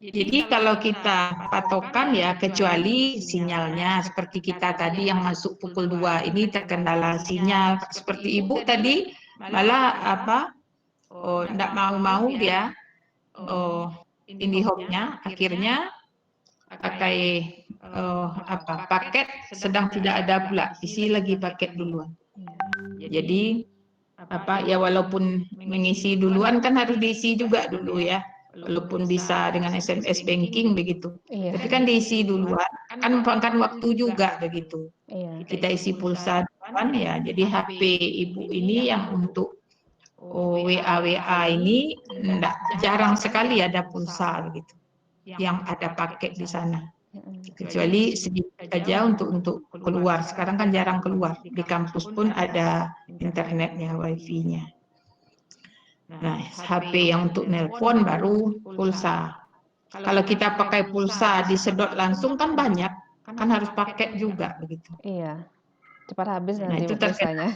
Jadi kalau kita patokan ya kecuali sinyalnya seperti kita tadi yang masuk pukul 2 ini terkendala sinyal seperti Ibu tadi malah enggak mau dia IndiHome-nya akhirnya pakai paket sedang tidak ada pula, isi lagi paket duluan. Jadi ya walaupun mengisi duluan kan harus diisi juga dulu ya. Walaupun bisa dengan SMS banking begitu. Iya. Tapi kan diisi duluan, kan makan waktu juga begitu. Iya. Kita isi pulsa duluan ya. Jadi HP Ibu ini yang untuk WA ini jarang sekali ada pulsa begitu. Yang ada paket di sana. Kecuali sedikit saja untuk keluar. Sekarang kan jarang keluar. Di kampus pun ada internetnya, wifi-nya. Nah, HP yang untuk nelpon baru pulsa. Kalau kita pakai pulsa disedot langsung kan banyak, kan harus pakai juga begitu. Iya, cepat habis Nah, nanti itu pulsanya.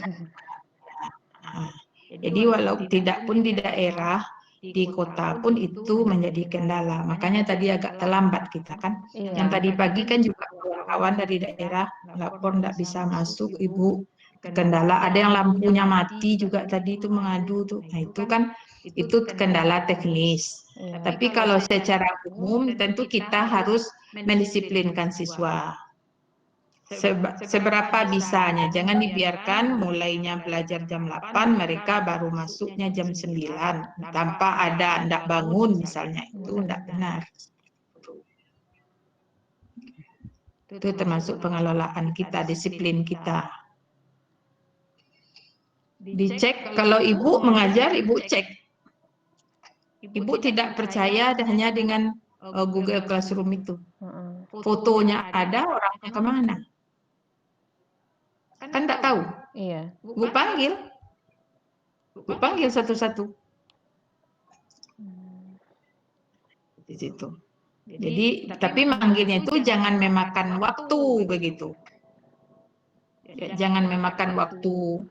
Nah, jadi walau tidak pun di daerah, di kota pun itu menjadi kendala. Makanya tadi agak terlambat kita kan. Iya. Yang tadi pagi kan juga kawan dari daerah lapor tidak bisa masuk, Ibu. Kendala ada yang lampunya mati juga tadi itu mengadu tuh. Nah, itu kan itu kendala teknis. Iya. Tapi kalau secara umum tentu kita harus mendisiplinkan siswa. Seberapa bisanya, jangan dibiarkan mulainya belajar jam 8, mereka baru masuknya jam 9, tanpa ada ndak bangun misalnya, itu ndak benar. Itu termasuk pengelolaan kita, disiplin kita. Dicek, kalau Ibu mengajar, Ibu cek. Ibu tidak percaya hanya dengan Google Classroom itu. Fotonya ada, orangnya kemana? Kan nggak tahu. Iya. Bu panggil satu-satu di situ. Jadi tapi manggilnya itu jangan memakan waktu begitu. Jangan memakan waktu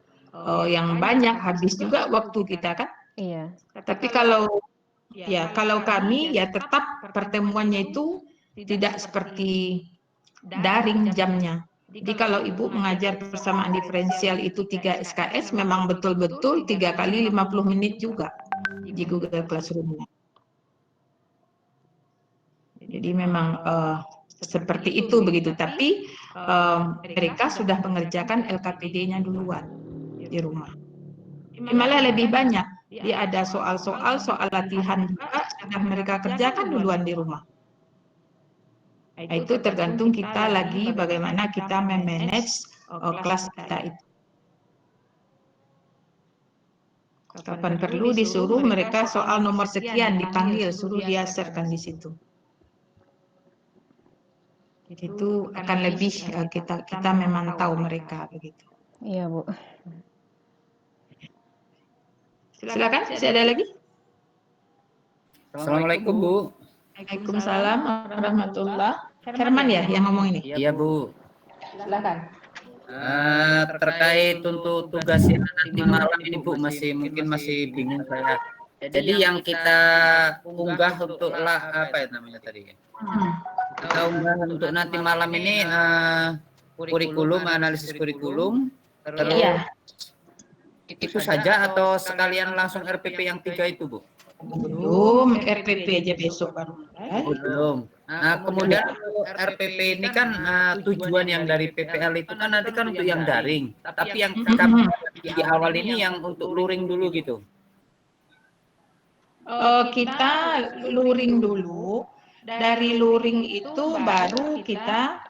yang banyak, habis juga waktu kita kan. Iya. Tapi kalau kami ya tetap pertemuannya itu tidak seperti daring jamnya. Jadi kalau Ibu mengajar persamaan diferensial itu 3 SKS memang betul-betul 3 kali 50 menit juga di Google Classroom-nya. Jadi memang seperti itu begitu. Tapi mereka sudah mengerjakan LKPD-nya duluan di rumah. Malah lebih banyak. Dia ada soal latihan juga sudah mereka kerjakan duluan di rumah. Nah, itu tergantung kita lagi bagaimana kita memanage kelas kita itu. Kapan perlu disuruh mereka soal nomor sekian dipanggil, suruh dia share-kan di situ. Itu akan lebih kita memantau mereka begitu. Iya, Bu. Silakan, masih ada lagi? Assalamualaikum, Bu. Waalaikumsalam warahmatullahi. Herman ya yang ngomong ini? Iya, Bu. Silakan. Terkait untuk tugasnya nanti malam ini, Bu, mungkin masih bingung saya. Jadi yang kita unggah untuk apa ya namanya tadi? Kita unggah untuk nanti malam ini kurikulum, analisis kurikulum, terus itu saja atau sekalian langsung RPP yang 3 itu, Bu? Belum, RPP aja besok baru. Belum. Nah, kemudian RPP ini kan tujuan yang dari PPL itu kan nanti kan untuk yang daring. Tapi yang di awal ini yang untuk luring dulu gitu. Kita luring dulu. Dari luring itu baru kita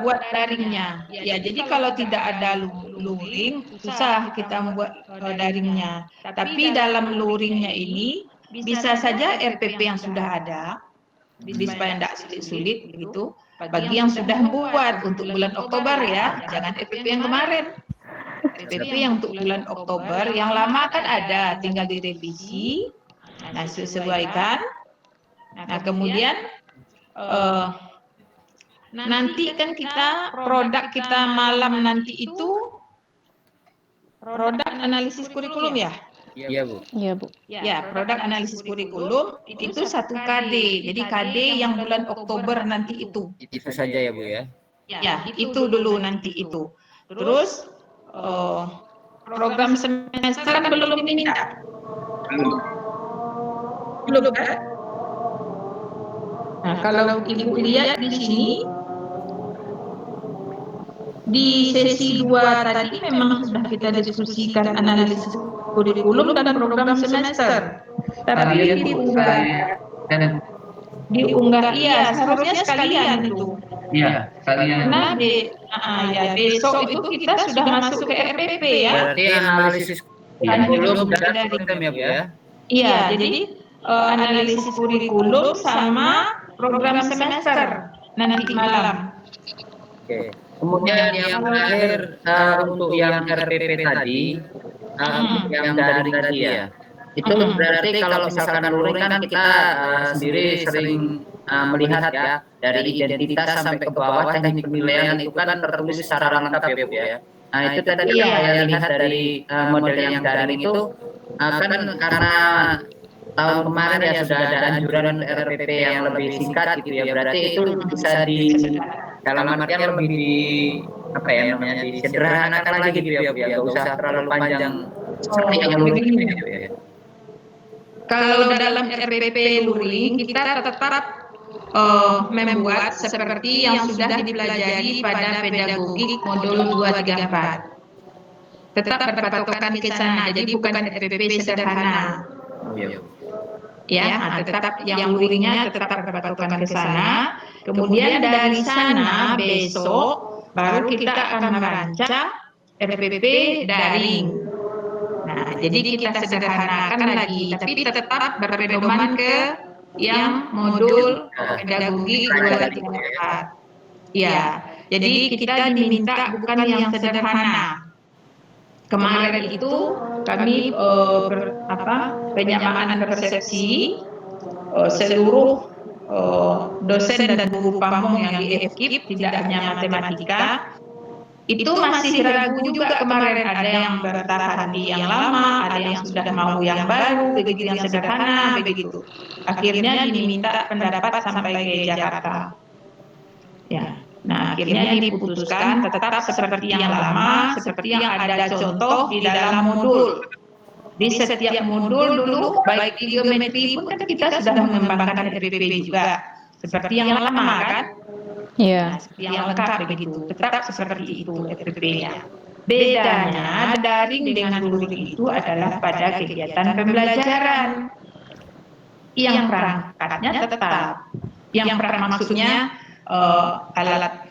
buat daringnya. Ya, jadi kalau tidak ada luring, susah kita membuat daringnya. Tapi dalam luringnya ini bisa saja RPP yang sudah ada, supaya tidak sulit-sulit begitu. Bagi yang sudah membuat untuk bulan Oktober ya, jangan RPP yang kemarin. RPP yang untuk bulan Oktober, yang lama kan ada, tinggal direvisi, nah sesuaikan. Nah kemudian nanti kan kita produk kita malam nanti itu produk analisis kurikulum ya? Iya, Bu. Iya, Bu. Ya, produk analisis kurikulum itu 1 KD. Jadi KD yang bulan Oktober nanti itu. Itu saja ya, Bu ya. Ya, itu dulu nanti itu. Terus program semester kan belum diminta. Belum kan? Nah, kalau Ibu lihat di sini di sesi 2 tadi memang sudah kita diskusikan analisis kurikulum dan program semester. Tapi diunggah iya, seharusnya sekalian itu. Iya, sekalian. Karena besok itu kita sudah masuk ke RPP ya. Berarti analisis kurikulum dan program ya, Bu ya. Iya, jadi analisis kurikulum sama program semester nanti malam. Oke. Kemudian yang terakhir untuk yang RPP tadi, yang daring tadi ya. Itu berarti kalau misalkan luring kan kita sendiri sering melihat ya dari identitas sampai ke bawah teknik penilaian itu kan tertulis secara lengkap ya Bu ya. Nah itu tadi yang saya lihat dari model yang daring itu kan karena tahun kemarin ya sudah ada anjuran RPP yang lebih singkat gitu ya. Berarti itu bisa dalam artian lebih apa ya namanya disederhanakan lagi gitu ya Bu ya. Nggak usah terlalu panjang seperti yang luring gitu ya. Kalau dalam RPP luring kita tetap membuat seperti yang sudah dipelajari pada pedagogik modul 234. Tetap berpatokan ke sana, jadi bukan RPP sederhana. Ya, tetap yang luringnya tetap berpatokan ke sana. Kemudian dari sana besok baru kita akan merancang RPP daring. Nah, jadi kita sederhanakan lagi, tapi tetap berpedoman ke yang modul pedagogik 234. Ya, jadi kita diminta bukan yang sederhana. Kemarin itu kami penyamaan persepsi seluruh dosen dan guru pamong yang di FKIP, tidak hanya matematika. Itu masih ragu juga kemarin, ada yang bertahan di yang lama, ada yang sudah mau yang baru, begitu yang sederhana, begitu. Akhirnya diminta pendapat sampai ke Jakarta. Ya, nah akhirnya diputuskan tetap seperti yang lama, seperti yang ada contoh di dalam modul. Di setiap modul dulu, baik di geometri pun kan kita sudah mengembangkan RPP juga, seperti yang lama kan? Iya. Yang lengkap begitu, tetap seperti itu RPP-nya. Bedanya daring dengan luring itu adalah pada kegiatan pembelajaran. Yang perangkatnya tetap, yang maksudnya alat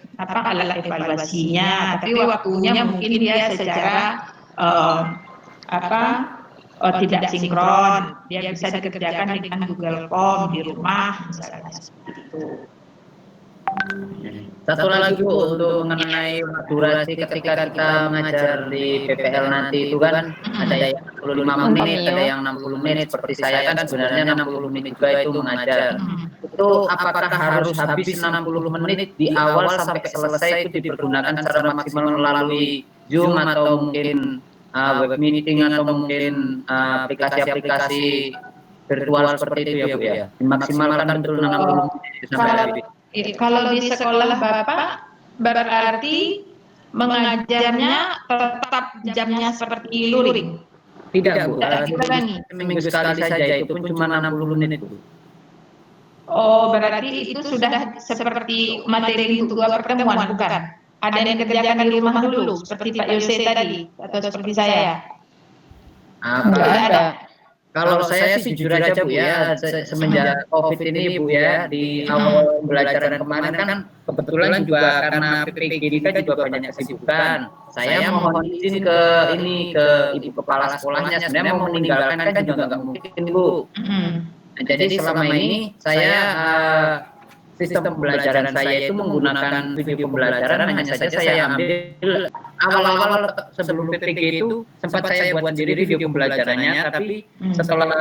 evaluasinya, tapi waktunya mungkin dia secara tidak sinkron, dia bisa dikerjakan dengan Google Form di rumah, misalnya seperti itu. Satu lagi Bu, untuk mengenai durasi ketika kita mengajar di PPL nanti itu kan ada yang 45 menit, ada yang 60 menit. Seperti saya kan sebenarnya 60 menit juga itu mengajar. Itu apakah harus habis 60 menit di awal sampai selesai itu dipergunakan secara maksimal melalui Zoom atau mungkin web meeting atau mungkin aplikasi-aplikasi virtual seperti itu ya Bu ya? Dimaksimalkan betul 60 menit sampai kalau di sekolah Bapak berarti mengajarnya tetap jamnya seperti luring? Tidak Bu, diulangi. seminggu sekali saja, itu pun cuma 60 menit Bu. Oh, berarti itu sudah seperti materi untuk 2 pertemuan, bukan? Ada yang dikerjakan di rumah dulu, seperti Pak Yose tadi, atau seperti saya? Enggak ada. Kalau saya sih jujur aja Bu ya, semenjak COVID ini Bu ya, di awal pembelajaran kemarin kan kebetulan juga karena PPG kita juga banyak kesibukan. Saya mohon izin ke Ibu Kepala Sekolahnya, sebenarnya mau meninggalkan kan juga nggak mungkin Bu. Nah, jadi selama ini saya sistem pembelajaran saya itu menggunakan video pembelajaran, hanya saja saya ambil awal-awal sebelum PPG itu sempat saya buat sendiri video pembelajarannya, tapi setelah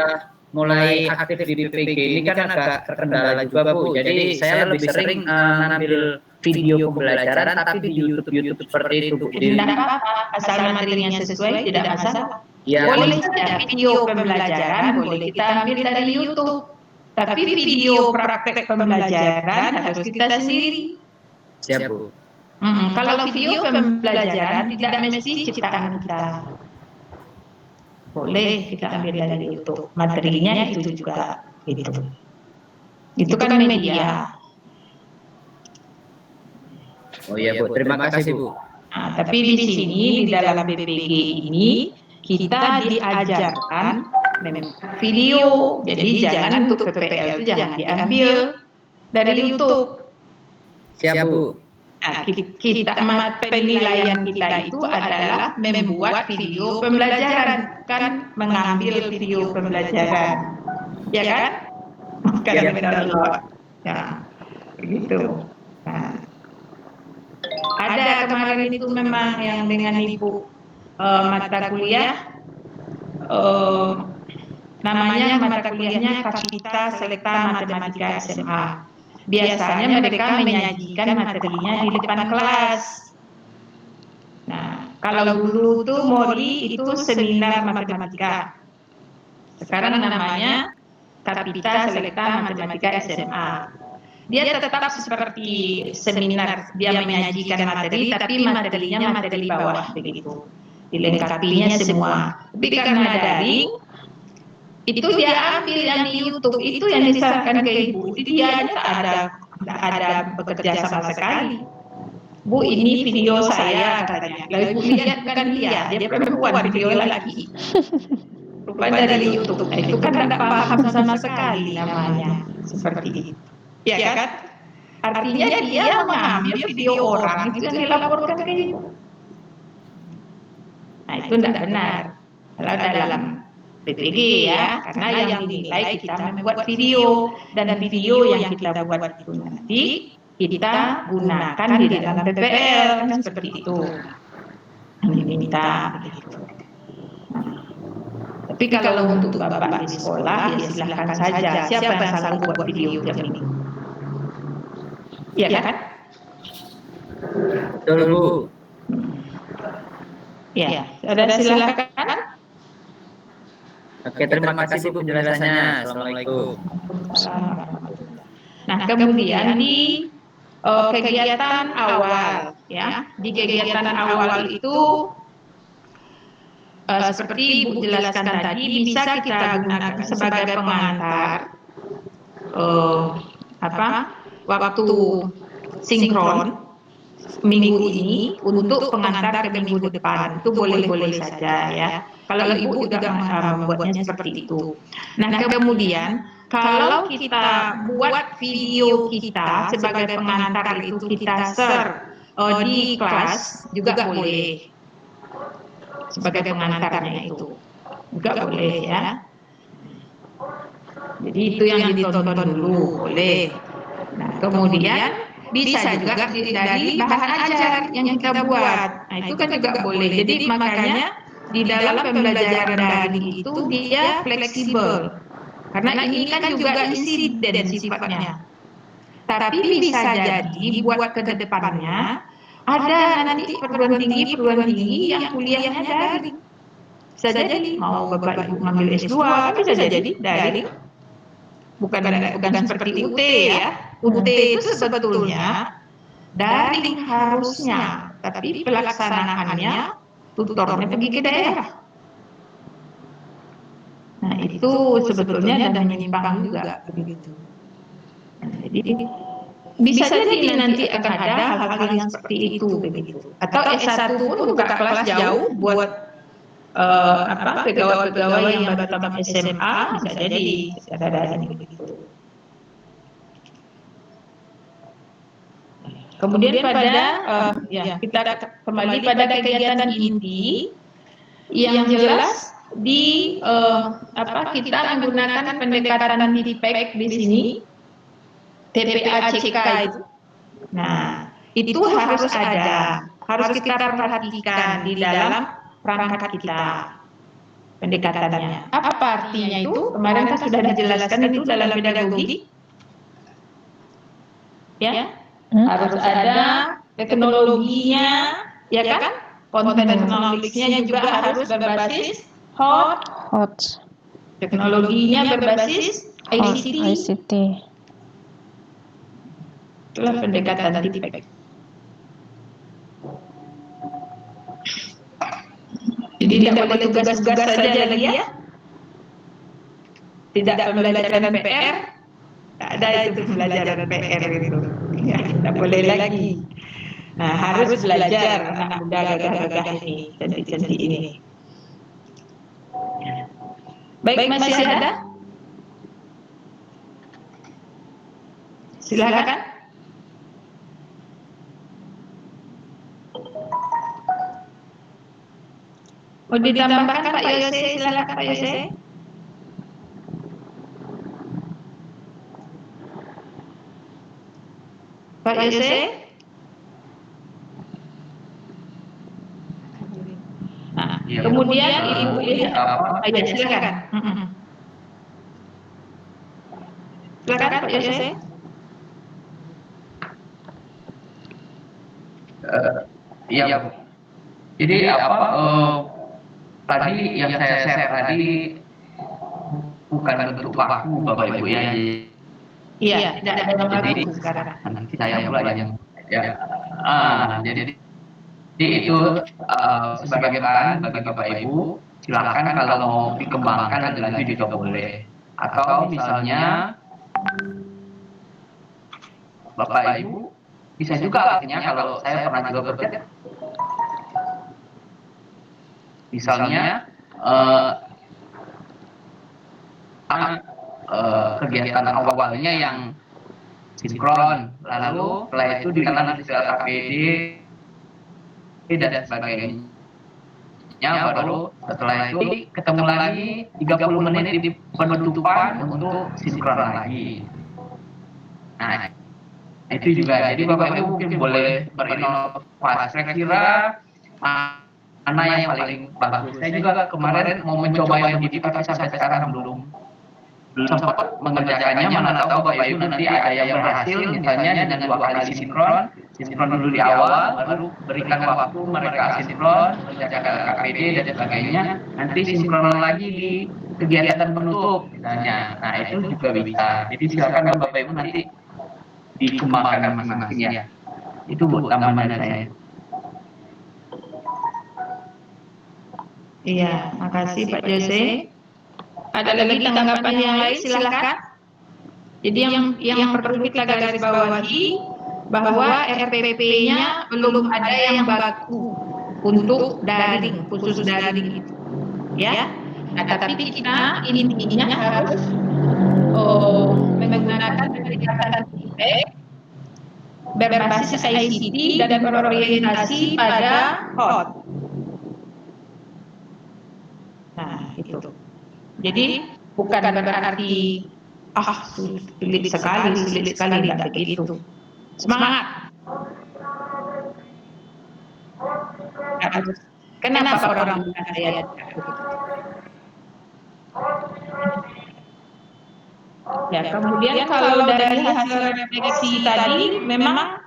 mulai aktif di PPG ini kan agak terkendala juga Bu. Jadi saya lebih sering ngambil video pembelajaran tapi di YouTube seperti itu Bu. Tidak apa-apa, asal materinya sesuai tidak masalah. Ya, boleh saja video pembelajaran boleh kita ambil dari YouTube. Tapi video praktek pembelajaran harus kita sendiri. Siap Bu. Kalau video pembelajaran tidak mesti ciptaan kita. Boleh kita ambil dari YouTube. Materinya itu juga gitu. Itu kan media. Oh iya Bu, terima kasih Bu. Nah, tapi di sini di dalam PPG ini kita diajarkan video, jadi jangan untuk PPL itu jangan diambil dari YouTube. Siap Bu. Nah, penilaian kita itu adalah membuat video pembelajaran, kan mengambil video pembelajaran, ya kan? Bukan benar. Ya, begitu. Nah, ada kemarin itu memang yang dengan Ibu mata kuliah namanya mata kuliahnya Kapita Selekta Matematika SMA. Biasanya mereka menyajikan materinya di depan kelas. Nah, kalau dulu tuh Mori itu seminar matematika. Sekarang namanya Kapita Selekta Matematika SMA. Dia tetap seperti seminar, dia menyajikan materi, tapi materinya materi bawah begitu. Dilengkapinya semua. Tapi karena daring, itu dia ambil yang di YouTube, itu yang diserahkan ke ibu. Dia tak ada bekerja sama sekali. Bu, ini video saya katanya. Lalu ibu lihat bukan dia perempuan, video lagi. Rupanya dari YouTube. Nah, itu kan tidak paham sama sekali namanya. Seperti itu. Ya kan? Artinya dia mengambil video orang itu yang dilaporkan ke ibu. Nah, itu tidak benar. Kalau dalam PPG ya, karena yang dinilai kita membuat video, dan video yang kita buat itu nanti kita gunakan di dalam PPL, kan seperti itu. Diminta begitu. Tapi kalau untuk Bapak di sekolah ya silahkan saja. Siapa yang sanggup buat video yang ini? Iya kan? Betul, Bu. Ya, saudara silakan. Oke, terima kasih Bu penjelasannya. Assalamualaikum. Nah, kemudian di kegiatan awal, ya, di kegiatan awal itu seperti Ibu jelaskan tadi, bisa kita gunakan sebagai pengantar waktu sinkron minggu ini untuk pengantar ke minggu depan. Itu boleh-boleh saja ya. Kalau Ibu juga membuatnya seperti itu. Nah, kemudian kalau kita buat video kita sebagai pengantar itu kita share di kelas juga boleh. Sebagai pengantarnya itu juga boleh ya. Jadi itu yang ditonton dulu boleh. Nah, kemudian bisa juga dari bahan ajar yang kita buat. Nah, itu kan juga boleh. Jadi makanya di dalam pembelajaran daring itu dia fleksibel. Karena ini kan juga insiden sifatnya. Tapi bisa jadi buat ke depannya ada nanti perguruan tinggi yang kuliahnya daring. Bisa jadi mau Bapak Ibu ngambil S2 kan bisa jadi daring. Bukan seperti UT ya. UT itu sebetulnya daring harusnya, tapi pelaksanaannya tutornya pergi ke daerah. Nah, itu sebetulnya dan menyimpang juga begitu. Nah, jadi bisa jadi nanti akan ada hal-hal yang seperti itu begitu. Atau S1 pun buka kelas jauh buat pegawai-pegawai yang baru tamat SMA bisa jadi ada begitu. Kemudian pada kita kembali pada kegiatan inti yang jelas di kita menggunakan pendekatan TPEC di sini TPACK itu. Nah, itu harus ada, harus kita perhatikan di dalam perangkat kita pendekatannya. Apa artinya itu? Kemarin kan sudah dijelaskan itu dalam pedagogi. Ya. Harus ada teknologinya, ya kan? Konten teknologinya juga harus berbasis hot. Teknologinya berbasis ICT. Itulah pendekatan TPEC. Jadi tidak boleh tugas-tugas saja lagi ya. Tidak pembelajaran PR. Tidak ada itu pembelajaran PR gitu. Ya, tidak boleh lagi. Nah, harus belajar anak muda gagah-gagah ini, cantik-cantik ini. Baik, masih ada? Silakan. Mau ditambahkan Pak Yose, silakan Pak Yose. Pak Yose. Nah, kemudian Ibu lihat, silakan. Silakan Pak Jose. Iya, Bu. Jadi tadi yang saya share tadi bukan bentuk baku Bapak Ibu ya. Iya, tidak ada yang Jadi baku sekarang. nanti saya pula yang jadi itu sebagai bahan bagi Bapak Ibu, silakan kalau mau dikembangkan lebih lanjut juga boleh. Atau misalnya Bapak Ibu bisa juga artinya kalau saya pernah juga bekerja, misalnya kegiatan awalnya yang sinkron, lalu setelah itu dikenalan istilah KPD dan sebagainya, baru setelah itu ketemu lagi 30 menit di penutupan untuk sinkron lagi. Nah, itu juga. Jadi Bapak Ibu mungkin boleh berinovasi. Kira-kira mana yang paling bagus? Saya juga kemarin mau mencoba yang begitu, tapi sampai sekarang belum sempat mengerjakannya. Mana tahu Bapak Ibu nanti ada yang berhasil, misalnya dengan 2 kali sinkron dulu di awal, baru berikan waktu mereka sinkron, mengerjakan KPD dan sebagainya. Nanti sinkron lagi di kegiatan penutup, misalnya. Nah, itu juga bisa. Jadi silakan Bapak Ibu nanti dikembangkan masing-masing ya. Itu Bu tambahan saya. Iya, makasih Pak Jose. Ada lagi tanggapan yang lain, silakan. Jadi yang perlu kita garis bawahi bahwa RPP-nya belum ada yang baku untuk daring, khusus daring itu. Ya. Nah, tapi kita intinya harus menggunakan pendekatan feedback berbasis ICT dan berorientasi pada HOT. Nah, itu. Jadi bukan berarti sulit sekali, tidak begitu. Semangat. Kenapa orang bilang saya ya, kemudian kalau dari hasil refleksi tadi memang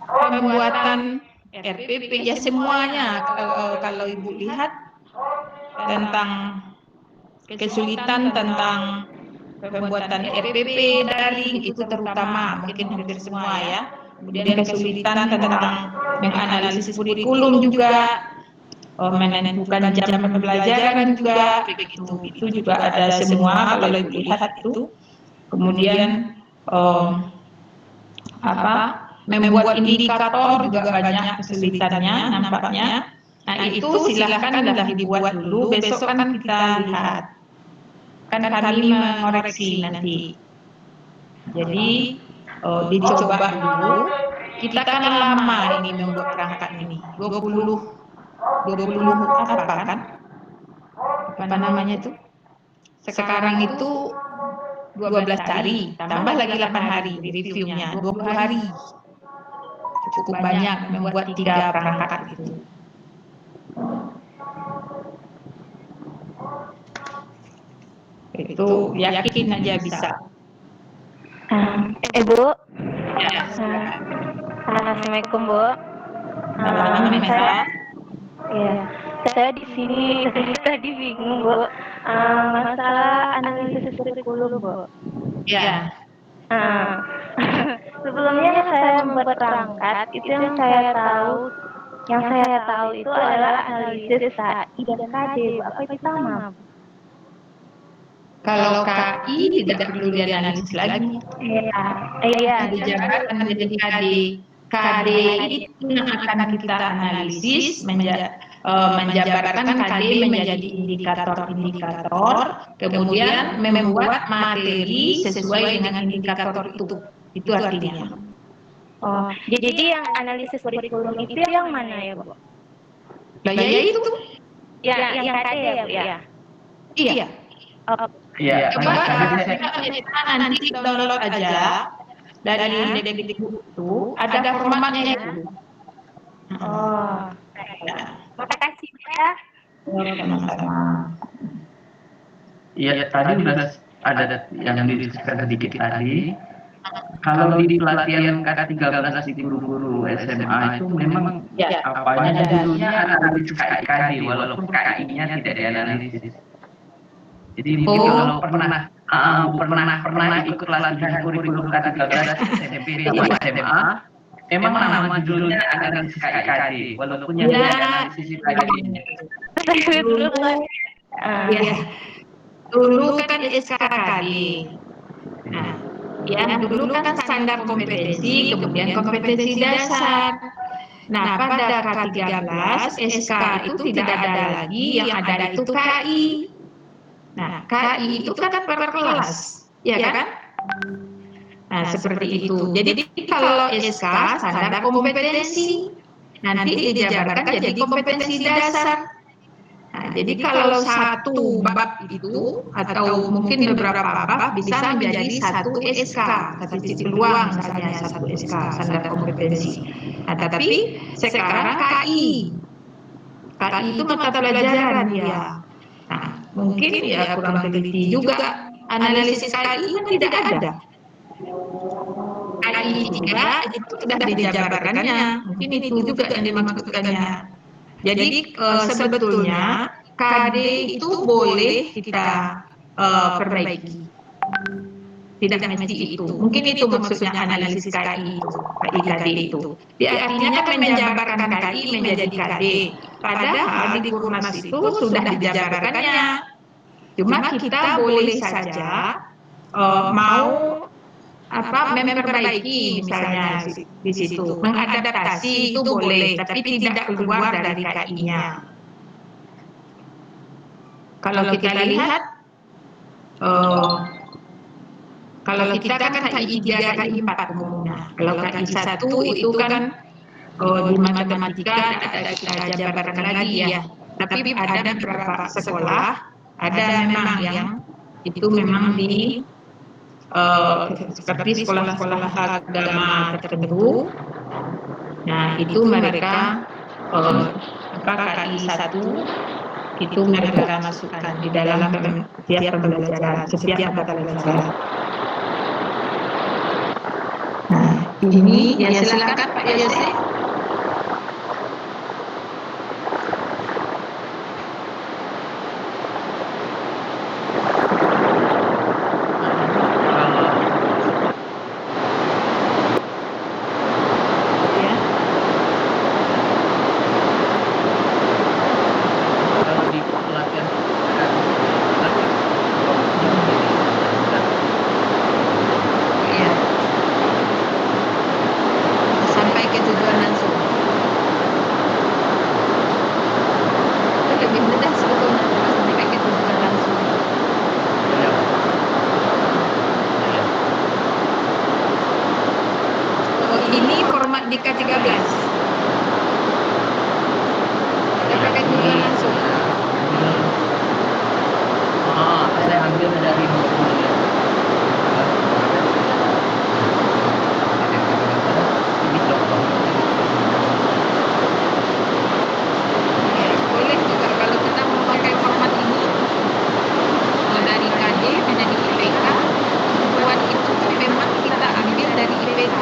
pembuatan RPP ya semuanya kalau Ibu lihat tentang kesulitan tentang pembuatan RPP daring itu terutama mungkin hampir semua ya. Kemudian kesulitan tentang menganalisis kurikulum juga, menentukan jam pembelajaran juga, begitu. Itu juga ada semua kalau Ibu lihat itu. Kemudian membuat indikator juga banyak kesulitannya nampaknya. Nah, itu silakanlah dibuat dulu, besok kan kita lihat. Kan kami mengoreksi nanti. Jadi dicoba dulu. Kita kan lama ini membuat perangkat ini. 20 apa kan? Apa namanya itu? Sekarang itu 12 hari, tambah lagi 8 hari reviewnya, 20 hari. Cukup banyak membuat 3 perangkat itu. Itu yakin aja bisa. Bu. Ya. Assalamualaikum Bu. Iya, saya di sini tadi bingung Bu. Masalah analisis kurikulum Bu. Ya. Sebelumnya saya membuat perangkat itu yang saya tahu itu adalah analisis KI dan KD Bu. Apa itu sama Bu? Kalau KI tidak perlu dianalisis lagi. Iya. Di jabatan menjadi KD. KD itu yang akan kita analisis, menjabarkan KD menjadi indikator-indikator, kemudian membuat materi sesuai dengan indikator itu. Itu artinya. Oh, jadi yang analisis kurikulum itu yang mana ya Bu? Ya itu. Yang KD ya Bu ya? Iya. Iya, Coba nanti download aja dari Mendikbud itu, ada formatnya itu. Oh, terima kasih ya. Sama-sama. Ya tadi udah ada yang didiskusikan sedikit tadi. Kalau di pelatihan K13 di guru-guru SMA itu memang apanya judulnya analisis KIKD walaupun KI-nya tidak dianalisis. Jadi mungkin kalau pernah ikut pelatihan kurikulum K13 SMP atau SMA, memang nama judulnya analisis KIKD walaupun yang dianalisis itu KIKD-nya. Dulu kan SKKD. Nah, yang dulu kan standar kompetensi, kemudian kompetensi dasar. Nah, pada K13 SK itu tidak ada lagi, yang ada itu KI. Nah, KI itu kan per kelas, ya kan? Nah, seperti itu. Jadi kalau SK standar kompetensi, nanti dijabarkan jadi kompetensi dasar. Nah, jadi kalau satu bab itu atau mungkin beberapa bab bisa menjadi satu SK, statistik peluang misalnya satu SK standar kompetensi. Nah, tapi sekarang KI itu mata pelajaran dia. Nah, mungkin ya kurang teliti juga analisis KI kan tidak ada. KI 3 itu sudah dijabarkannya, mungkin itu juga yang dimaksudkannya. Jadi sebetulnya KD itu boleh kita perbaiki, tidak mesti itu. Mungkin itu maksudnya analisis KI itu, KD itu. Dia artinya kan menjabarkan KI menjadi KD. Padahal di Kurnas itu sudah dijabarkannya. Cuma kita boleh saja mau memperbaiki misalnya di situ, mengadaptasi itu boleh, tapi tidak keluar dari KI-nya. Kalau kita lihat, kalau kita kan KI 3, KI 4 umumnya. Kalau KI 1 itu kan di matematika ada kita jabarkan lagi ya. Tapi ada beberapa sekolah, ada memang yang itu memang di seperti sekolah-sekolah agama tertentu. Nah, itu mereka KI 1 itu mereka masukkan di dalam setiap pembelajaran, setiap mata pelajaran. Nah, ini ya silakan Pak Yose. Ini format di K13. Ada pakai tujuan langsung. Saya ambil dari modul ya. Ini contoh. Ya, boleh juga kalau kita mau pakai format ini dari KD menjadi IPK. Buat itu memang kita ambil dari IPK.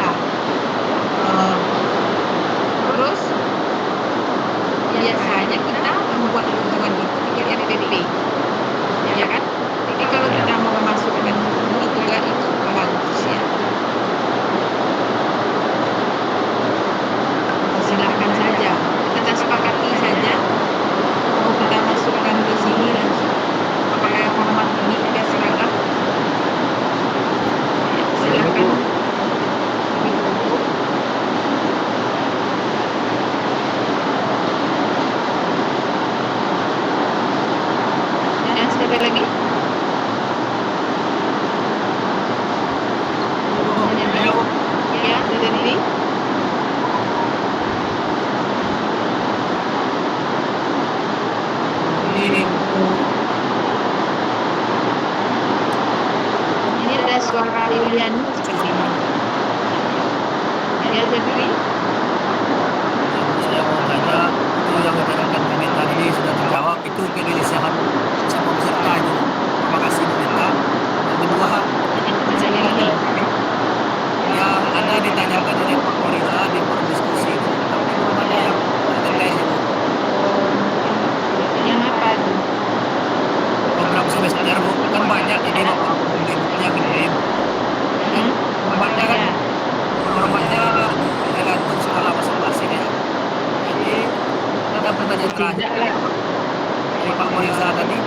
pertanyaan terakhir tidak lagi. dari Pak Moriza tadi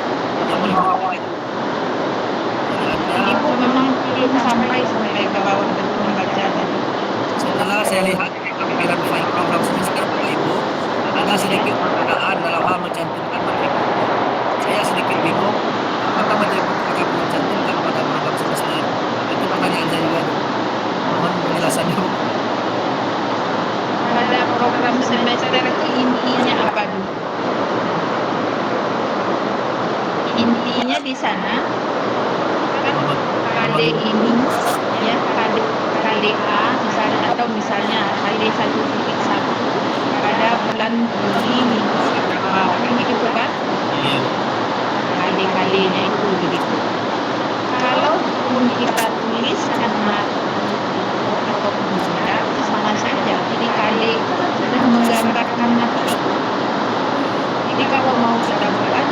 yang boleh bawa itu. Ibu memang belum sampai ke bawah bentuk membaca tadi. Setelah saya lihat tampilan file program semester Bapak Ibu, ada sedikit perbedaan dalam hal mencantumkan materi pokok. Saya sedikit bingung, apakah materi pokok akan mencantumkan pada program semester? Itu pertanyaan saya juga. Mohon penjelasannya, Bu. Pada program semester itu intinya apa dulu? Intinya di sana kan KD ini ya KDA misalnya atau misalnya KD 1.1 pada bulan Juli minggu pertama gitu kan? KD-KD-nya itu begitu. Kalau pun kita tulis sama atau tidak sama saja. Jadi KD itu kan sudah menggambarkan materi. Jadi kalau mau kita buat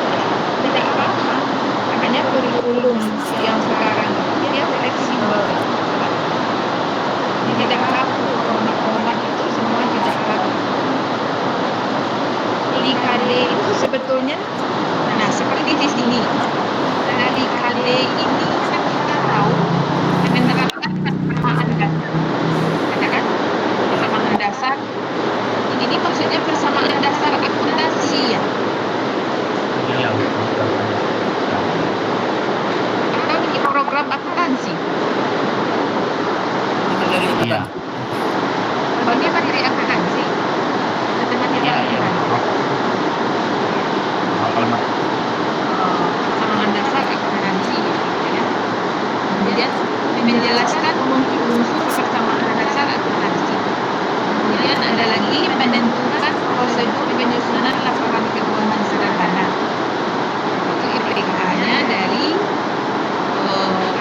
tidak apa-apa. Makanya kurikulum yang sekarang dia fleksibel. Jadi tidak kaku, format itu semua tidak kaku. Di KD itu sebetulnya, nah seperti di sini, dari KD ini kan kita tahu menerapkan persamaan dasar, ada kan? Persamaan dasar. Ini maksudnya persamaan dasar akuntansi ya. Iya. Atau di program akuntansi. Iya. Oh, ini materi akuntansi. Materi akuntansi. Persamaan dasar akuntansi. Ya. Kemudian menjelaskan unsur persamaan dasar akuntansi. Kemudian ada lagi menentukan prosedur penyusunan laporan keuangan sederhana. Itu IPK-nya dari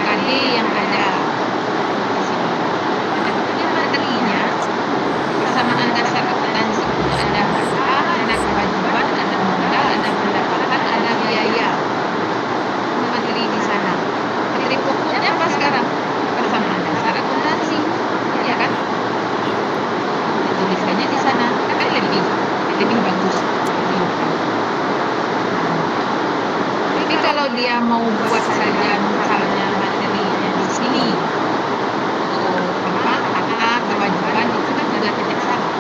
KD yang ada. Adapun materinya persamaan dasar akuntansi itu ada harta, ada kewajiban, ada modal, ada pendapatan, ada biaya. Itu materi di sana. Materi pokoknya apa sekarang? Persamaan dasar akuntansi, ya kan? Tulisannya di sana kan lebih bagus. Tapi kalau dia mau buat saja misalnya materinya di sini, harta, kewajiban itu kan juga tidak salah.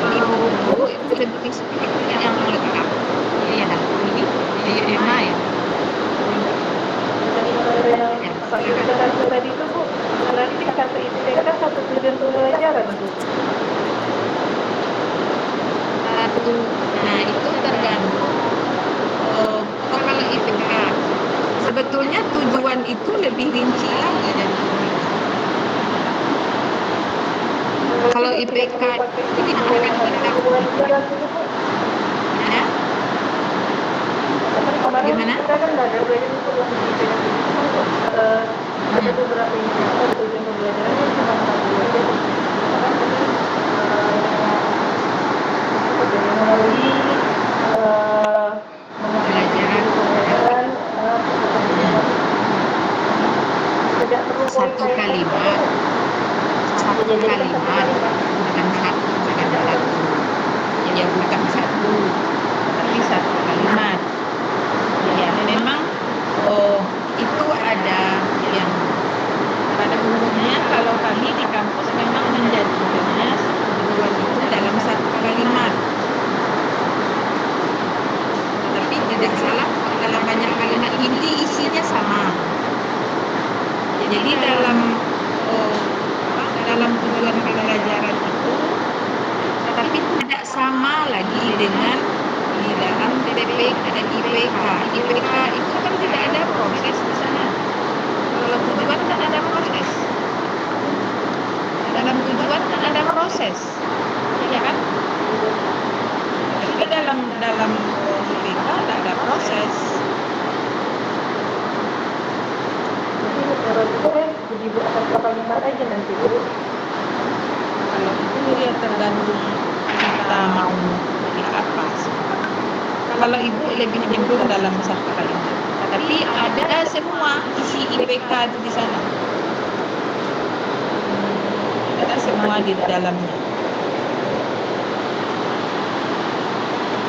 Di buku itu lebih seperti yang lengkap. Iya, ini EMA ya. Pak Yudha tadi itu Bu, berarti satu IPK satu tujuan pembelajaran Bu. Nah itu tergantung. Kalau IPK sebetulnya tujuan itu lebih rinci lagi dari IPK. Kalau IPK itu tidak akan kita ya. Gimana? Kita kan nggak ada belajar itu yang IPK ada beberapa indikator tujuan pembelajarannya cuma satu aja. Karena melalui pembelajaran tidak perlu satu kalimat bukan satu ya bukan satu tapi satu kalimat ya memang itu ada yang pada umumnya kalau kami di kampus memang menjadikannya tujuan itu dalam satu kalimat tapi tidak salah dalam banyak kalimat inti isinya sama jadi dalam tujuan pembelajaran itu tapi tidak sama lagi dengan di dalam TPK dan IPK. IPK itu kan tidak ada proses di sana. Kalau tujuan kan ada proses. Dalam tujuan kan ada proses, ya kan? Tapi dalam IPK tidak ada proses. Jadi itu kan dibuat satu kalimat aja nanti Bu. Kalau itu ya tergantung kita mau pilih apa. Kalau ibu lebih nyebut dalam satu kalimat. tapi ada semua isi IPK itu di sana. Ada semua di dalamnya.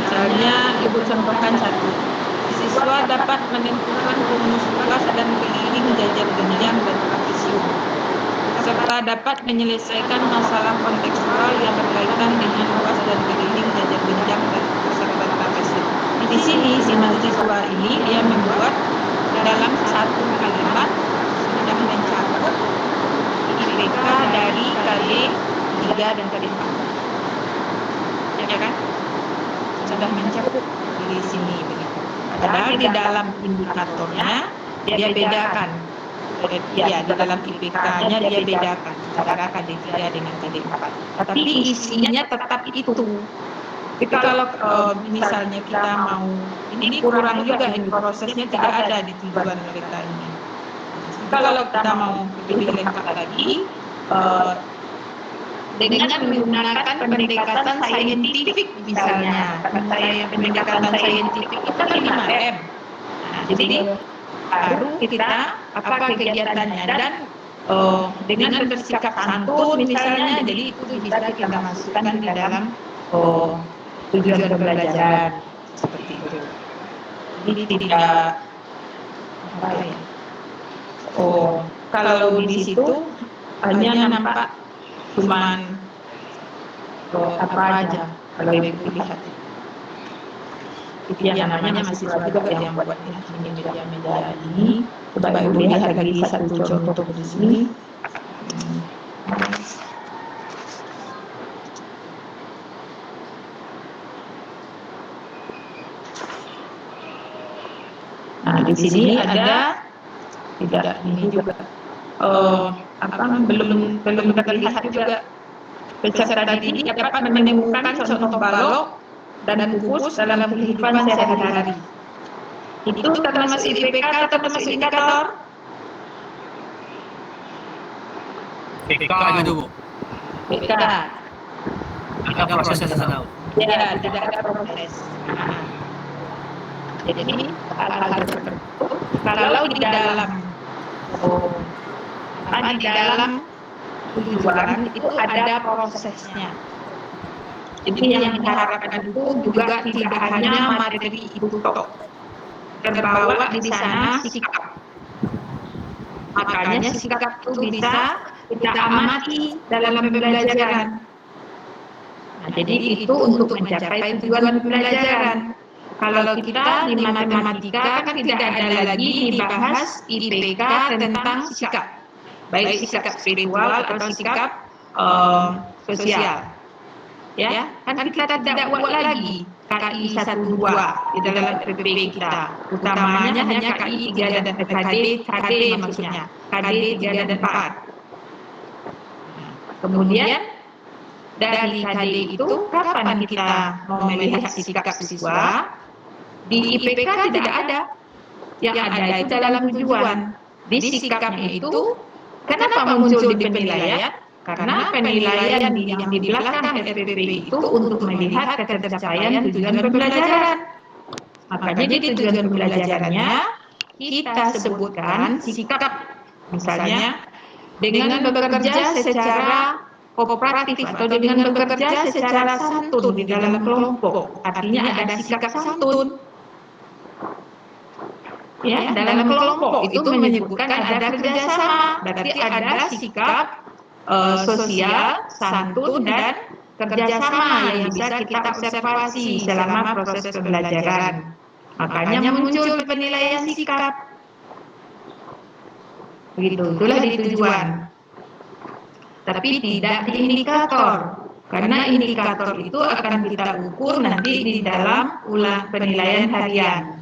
Misalnya, Ibu contohkan satu. Siswa dapat menentukan rumus luas dan keliling jajar genjang dan trapesium, serta dapat menyelesaikan masalah kontekstual yang berkaitan dengan luas dan keliling jajar genjang dan serta trapesium. Di sini si mahasiswa ini dia membuat dalam satu kalimat sudah mencakup IPK dari KD 3 dan KD 4. Ya kan? Sudah mencakup di sini begitu. Padahal di dalam indikatornya dia bedakan. Ya, di dalam IPK-nya dia bedakan antara KD 3 dengan KD 4. Tapi isinya tetap itu. Tapi kalau misalnya kita mau, ini kurang juga ini prosesnya tidak ada di tujuan mereka ini. Kalau kita mau lebih lengkap lagi, dengan menggunakan pendekatan saintifik misalnya, pendekatan saintifik itu kan 5M. Nah, jadi baru kita apa kegiatannya dan dengan bersikap santun misalnya, jadi itu bisa kita masukkan di dalam tujuan pembelajaran seperti itu. Jadi tidak apa ya? Kalau di situ hanya nampak cuman apa aja kalau Ibu lihat. Itu yang namanya mahasiswa juga yang buat ini media ini. Coba Ibu lihat lagi satu contoh di sini. Nah, di sini ada tidak ini juga belum terlihat juga. Peserta didik dapat menemukan contoh balok dan pupus dalam kehidupan sehari-hari. Itu termasuk IPK atau termasuk indikator? PK itu, Bu. PK. Ada proses di sana. Ya, tidak ada proses. Jadi hal-hal seperti itu kalau di dalam di dalam tujuan itu ada prosesnya. Jadi yang diharapkan itu juga tidak hanya materi itu tok, terbawa di sana sikap. Makanya sikap itu bisa kita amati dalam pembelajaran. Nah, jadi itu untuk mencapai tujuan pembelajaran. Kalau kita di matematika kan tidak ada lagi dibahas IPK tentang sikap, baik sikap spiritual atau sikap sosial. Ya, kan kita tidak buat lagi KI 1, 2 di dalam PPP kita. Utamanya hanya KI 3 dan KD maksudnya. KD 3 dan 4. Kemudian dari KD itu kapan kita mau melihat sikap siswa? Di IPK tidak ada. Yang ada itu dalam tujuan. Di sikapnya itu, kenapa muncul di penilaian? Karena penilaian yang di belakang RPP itu untuk melihat ketercapaian tujuan pembelajaran. Makanya di tujuan pembelajarannya kita sebutkan sikap. Misalnya dengan bekerja secara kooperatif atau dengan bekerja secara santun di dalam kelompok. Artinya ada sikap santun. Ya, dalam kelompok itu menyebutkan ada kerjasama, berarti ada sikap sosial, santun, dan kerjasama yang bisa kita observasi selama proses pembelajaran. Makanya muncul penilaian sikap. Begitu, itulah di tujuan. Tapi tidak di indikator, karena indikator itu akan kita ukur nanti di dalam ulang penilaian harian.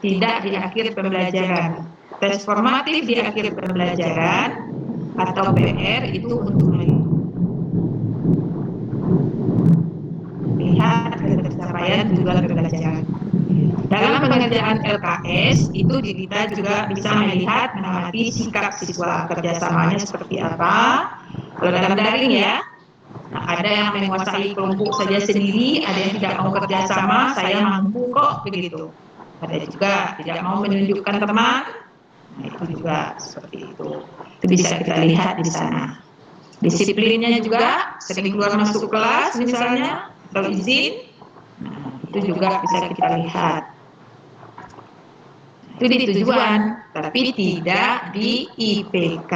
Tidak di akhir pembelajaran. Tes formatif di akhir pembelajaran atau PR itu untuk melihat pencapaian tujuan pembelajaran. Dalam pengerjaan LKS itu kita juga bisa melihat mengamati sikap siswa, kerjasamanya seperti apa. Kalau dalam daring ya, ada yang menguasai kelompok saja sendiri, ada yang tidak mau kerjasama, saya mampu kok begitu. Ada juga tidak mau menunjukkan teman. Nah, itu juga seperti itu. Itu bisa kita lihat di sana. Disiplinnya juga sering keluar masuk kelas misalnya, atau izin. Nah, itu juga bisa kita lihat. Itu di tujuan, tapi tidak di IPK.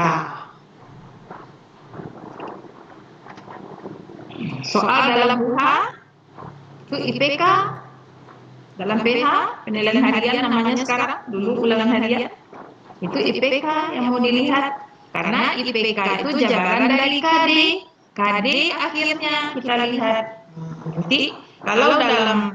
Soal dalam UH itu IPK, dalam PH penilaian harian namanya sekarang, dulu ulangan harian itu IPK yang mau dilihat, karena IPK itu jabaran dari KD. KD akhirnya kita lihat. Nanti kalau dalam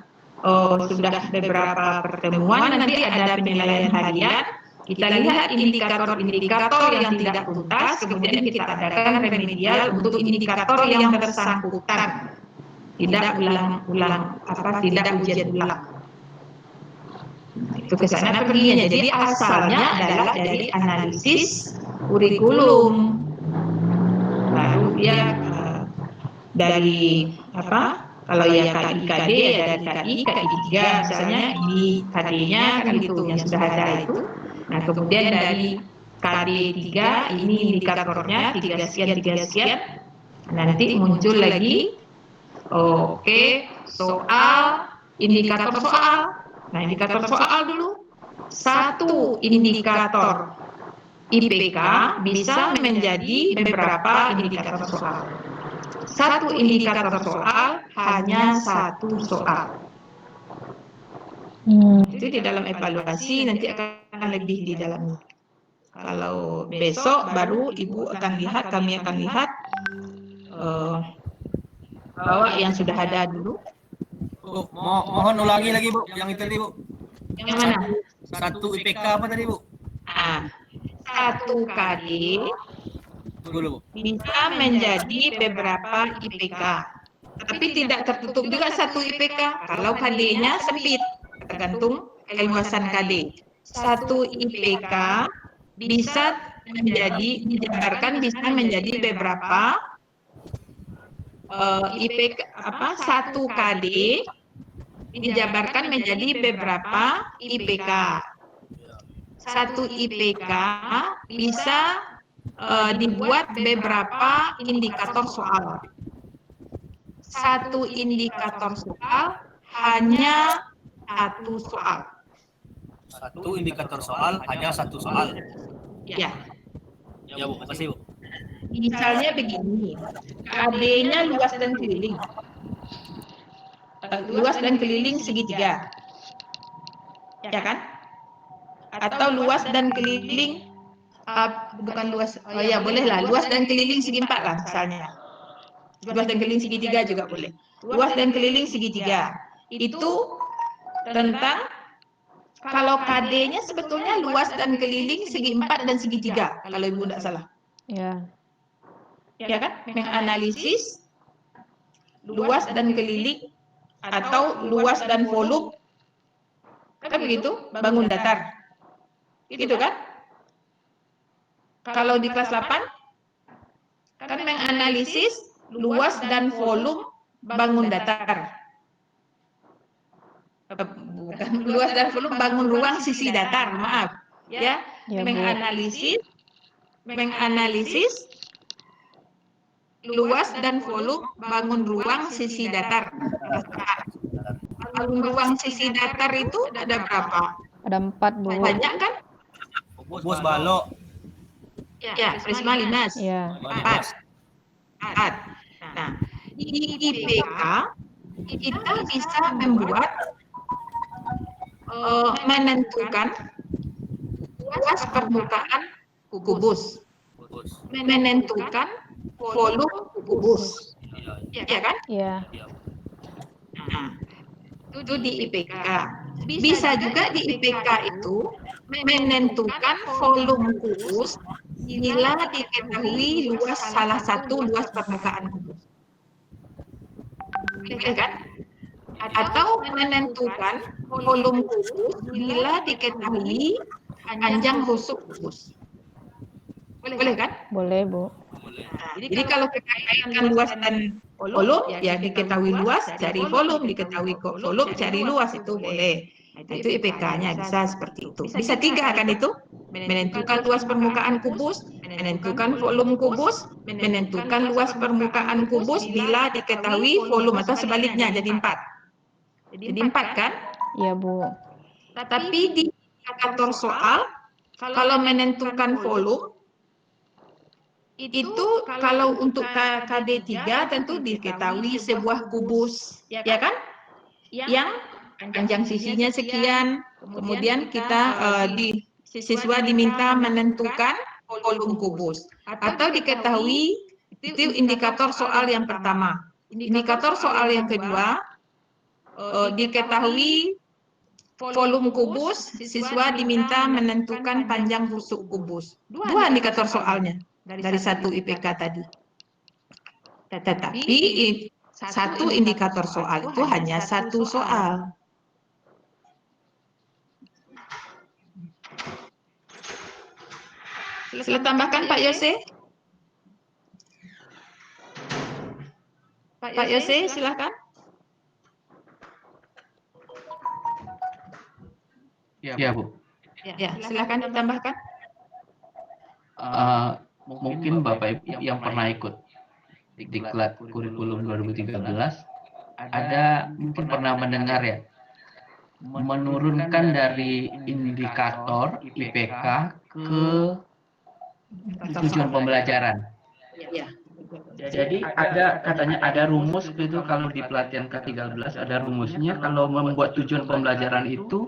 sudah beberapa pertemuan nanti ada penilaian harian, kita lihat indikator-indikator yang tidak tuntas, kemudian kita adakan remedial untuk indikator yang bersangkutan. Tidak tidak ujian ulang. Nah, itu ke sana perginya. Jadi asalnya adalah dari analisis kurikulum. Baru dia dari apa? Kalau ya KI-KD ya dari KI, KI3 misalnya ini KD-nya kan gitu yang sudah ada itu. Nah, kemudian dari KD3 ini indikatornya 3 sekian. Nanti muncul lagi soal indikator soal. Nah, indikator soal dulu. Satu indikator IPK bisa menjadi beberapa indikator soal. Satu indikator soal hanya satu soal. Itu di dalam evaluasi nanti akan lebih di dalamnya. Kalau besok baru Ibu akan lihat, kami akan lihat bahwa yang sudah ada dulu. Bu, mohon ulangi lagi Bu, yang itu tadi Bu. Yang mana? Satu IPK apa tadi Bu? Satu KD Dulu Bu. bisa menjadi beberapa IPK. Tapi tidak tertutup juga satu IPK. Kalau KD-nya sempit, tergantung keluasan KD. Satu IPK bisa dijabarkan bisa menjadi beberapa IPK satu KD dijabarkan menjadi beberapa IPK. Satu IPK bisa dibuat beberapa indikator soal. Satu indikator soal hanya satu soal. Satu indikator soal hanya satu soal. Ya. Ya Bu, makasih Bu. Misalnya begini, KD-nya luas dan keliling. Luas dan keliling segitiga. Ya kan? Atau luas dan keliling bukan luas, bolehlah, luas dan keliling segi empat lah misalnya. Luas dan keliling segitiga juga boleh. Luas dan keliling segitiga. Itu tentang kalau KD-nya sebetulnya luas dan keliling segi empat dan segitiga, kalau Ibu tidak salah. Ya. Ya kan? Menganalisis luas dan keliling atau luas dan volume, kan begitu? Bangun datar. Gitu kan? Kalau di kelas 8 kan menganalisis luas dan volume bangun datar. Bukan luas dan volume bangun ruang sisi datar, maaf. Ya, menganalisis luas dan volume bangun ruang sisi datar. Bangun ruang sisi datar itu ada berapa? Ada 4 Bu. Banyak kan? Bos balok. Ya, prisma linas. Ya. 4. Nah, di IPK kita bisa membuat menentukan luas permukaan kubus, menentukan volume kubus, ya kan? Iya. Nah, itu di IPK. Bisa juga di IPK itu menentukan volume kubus bila diketahui luas salah satu luas permukaan kubus. Ya kan? Atau menentukan volume kubus bila diketahui panjang rusuk kubus. Boleh kan? Boleh Bu. Jadi kalau kita kaitkan luas dan volume, ya diketahui luas cari volume, diketahui volume cari luas, itu boleh. Itu IPK-nya bisa seperti itu. Bisa 3 kan itu? Menentukan luas permukaan kubus, menentukan volume kubus, menentukan luas permukaan kubus bila diketahui volume atau sebaliknya jadi 4. Jadi 4 kan? Iya, Bu. Tapi di indikator soal kalau menentukan volume itu kalau untuk KD3 tentu diketahui sebuah kubus, ya kan? Yang panjang sisinya sekian, kemudian kita siswa diminta menentukan volume kubus atau diketahui itu indikator soal yang pertama. Indikator soal yang kedua diketahui volume kubus, siswa diminta menentukan panjang busuk kubus. 2 indikator soalnya dari 1 IPK tadi. Tetapi 1 indikator soal itu hanya 1 soal. Sila tambahkan Pak Yose. Pak Yose, silakan. Ya, Bu. Ya, silakan ditambahkan. Mungkin Bapak Ibu yang pernah ikut diklat kurikulum 2013 ada mungkin pernah mendengar ya, menurunkan dari indikator IPK ke tujuan pembelajaran. Ya. Jadi katanya ada rumus itu kalau di pelatihan K13 ada rumusnya kalau membuat tujuan pembelajaran itu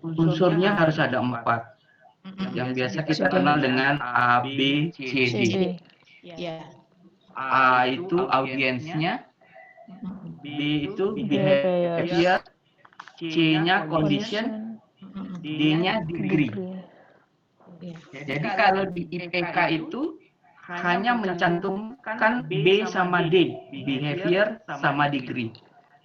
unsurnya harus ada 4. Yang biasa kita kenal dengan A, B, C, D. Ya. A itu audiensnya, B itu behavior, C-nya condition, D-nya degree. Jadi kalau di IPK itu hanya mencantumkan B sama D, behavior sama degree.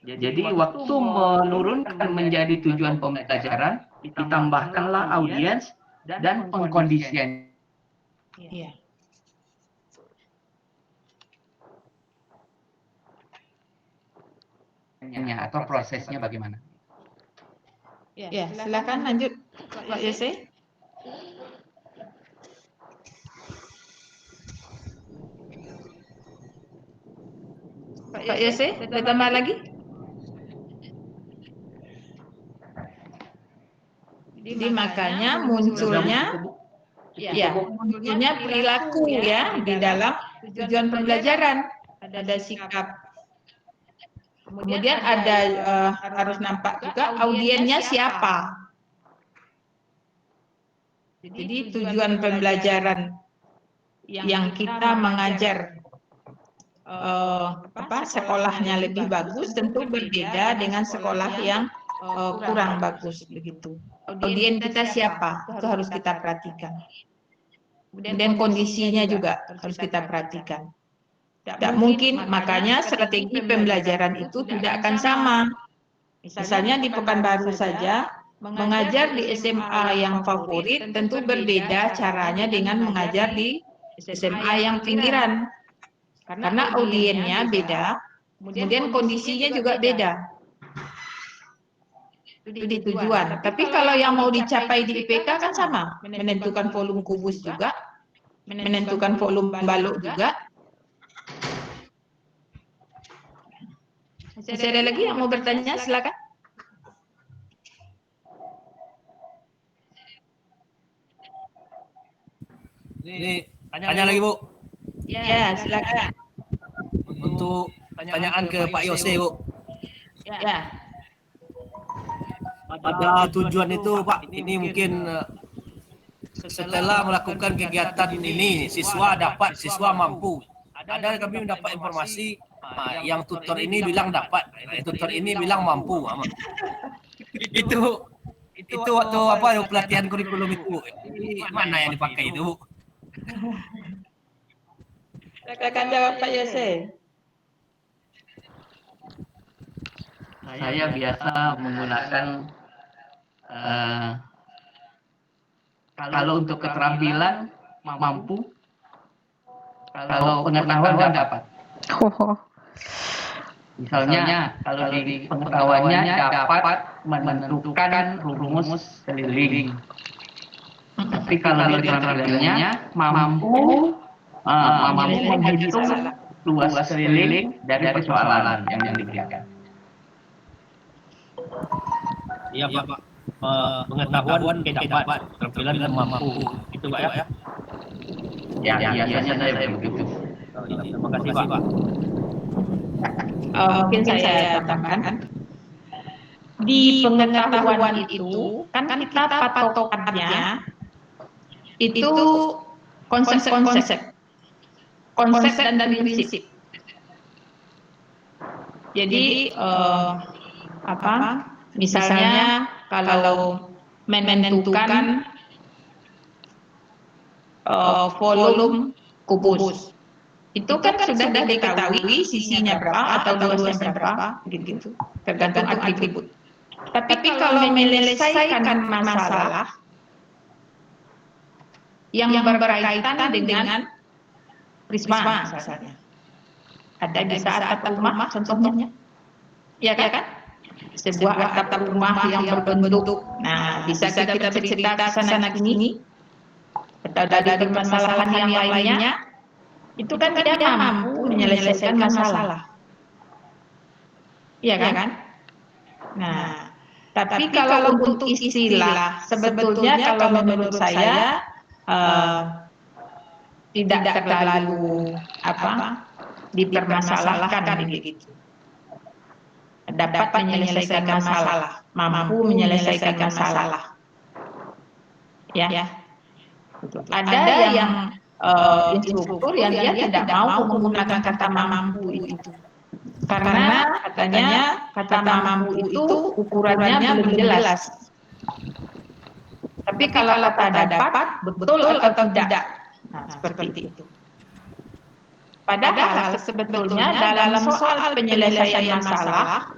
Jadi waktu menurunkan menjadi tujuan pembelajaran, ditambahkanlah audiens dan pengkondisian. Iya. Atau prosesnya bagaimana? Ya, silakan lanjut Pak Yose. Pak Yose, ada tambah lagi? Jadi makanya munculnya perilaku ya di dalam tujuan pembelajaran. Ada sikap. Kemudian ada harus nampak juga audiennya siapa. Jadi tujuan pembelajaran yang kita mengajar sekolahnya lebih bagus tentu berbeda dengan sekolah yang kurang bagus begitu. Audien kita siapa? Itu harus kita perhatikan. Kemudian kondisinya juga harus kita perhatikan. Tidak mungkin, makanya strategi pembelajaran itu tidak akan sama. Misalnya di Pekanbaru saja, mengajar di SMA yang favorit tentu berbeda caranya dengan mengajar di SMA yang pinggiran. Karena audiennya beda, kemudian kondisinya juga beda. Itu di tujuan. Tapi kalau yang mau dicapai di IPK kan sama. Menentukan volume kubus juga, menentukan volume balok juga. Masih ada lagi yang mau bertanya? Silakan. Ini tanya lagi, Bu. Ya, silakan. Untuk pertanyaan ke Pak Yose, Bu. Ya. Pada tujuan itu, Pak, ini mungkin setelah melakukan kegiatan ini, siswa mampu. Ada kami mendapat informasi yang tutor ini bilang dapat, tutor ini bilang mampu. Itu waktu pelatihan kurikulum itu, mana yang dipakai itu, Bu? Silakan jawab Pak Yose. Saya biasa menggunakan kalau untuk keterampilan mampu, kalau pengetahuan dapat. Misalnya, kalau di pengetahuannya dapat menentukan rumus keliling. Tapi kalau di keterampilannya mampu menghitung luas keliling dari persoalan yang diberikan. Iya Pak. Pengetahuan kita dapat, keterampilan dan mampu. Itu Pak ya? Ya, biasanya saya begitu. Terima kasih Pak. Mungkin saya tambahkan. Di pengetahuan itu kan kita patokannya itu konsep dan prinsip. Jadi misalnya kalau menentukan volume kubus, itu kan sudah diketahui sisinya berapa atau luasnya berapa, gitu, tergantung atribut. Tapi kalau menyelesaikan masalah yang berkaitan dengan prisma misalnya, ada di atap rumah contohnya, ya kan? Sebuah atap rumah yang berbentuk, nah bisa kita bercerita sana sini, atau dari permasalahan yang lainnya, itu kan dia mampu menyelesaikan masalah, ya kan? Nah, tapi kalau untuk istilah, sebetulnya kalau menurut saya tidak terlalu dipermasalahkan begitu. Dapat menyelesaikan masalah, mampu menyelesaikan masalah. Ya. Ada yang instruktur yang dia tidak mau menggunakan kata mampu itu. Karena katanya kata mampu itu ukurannya belum jelas. Tapi kalau kata dapat, betul atau tidak. Nah, seperti itu. Padahal sebetulnya dalam soal penyelesaian masalah,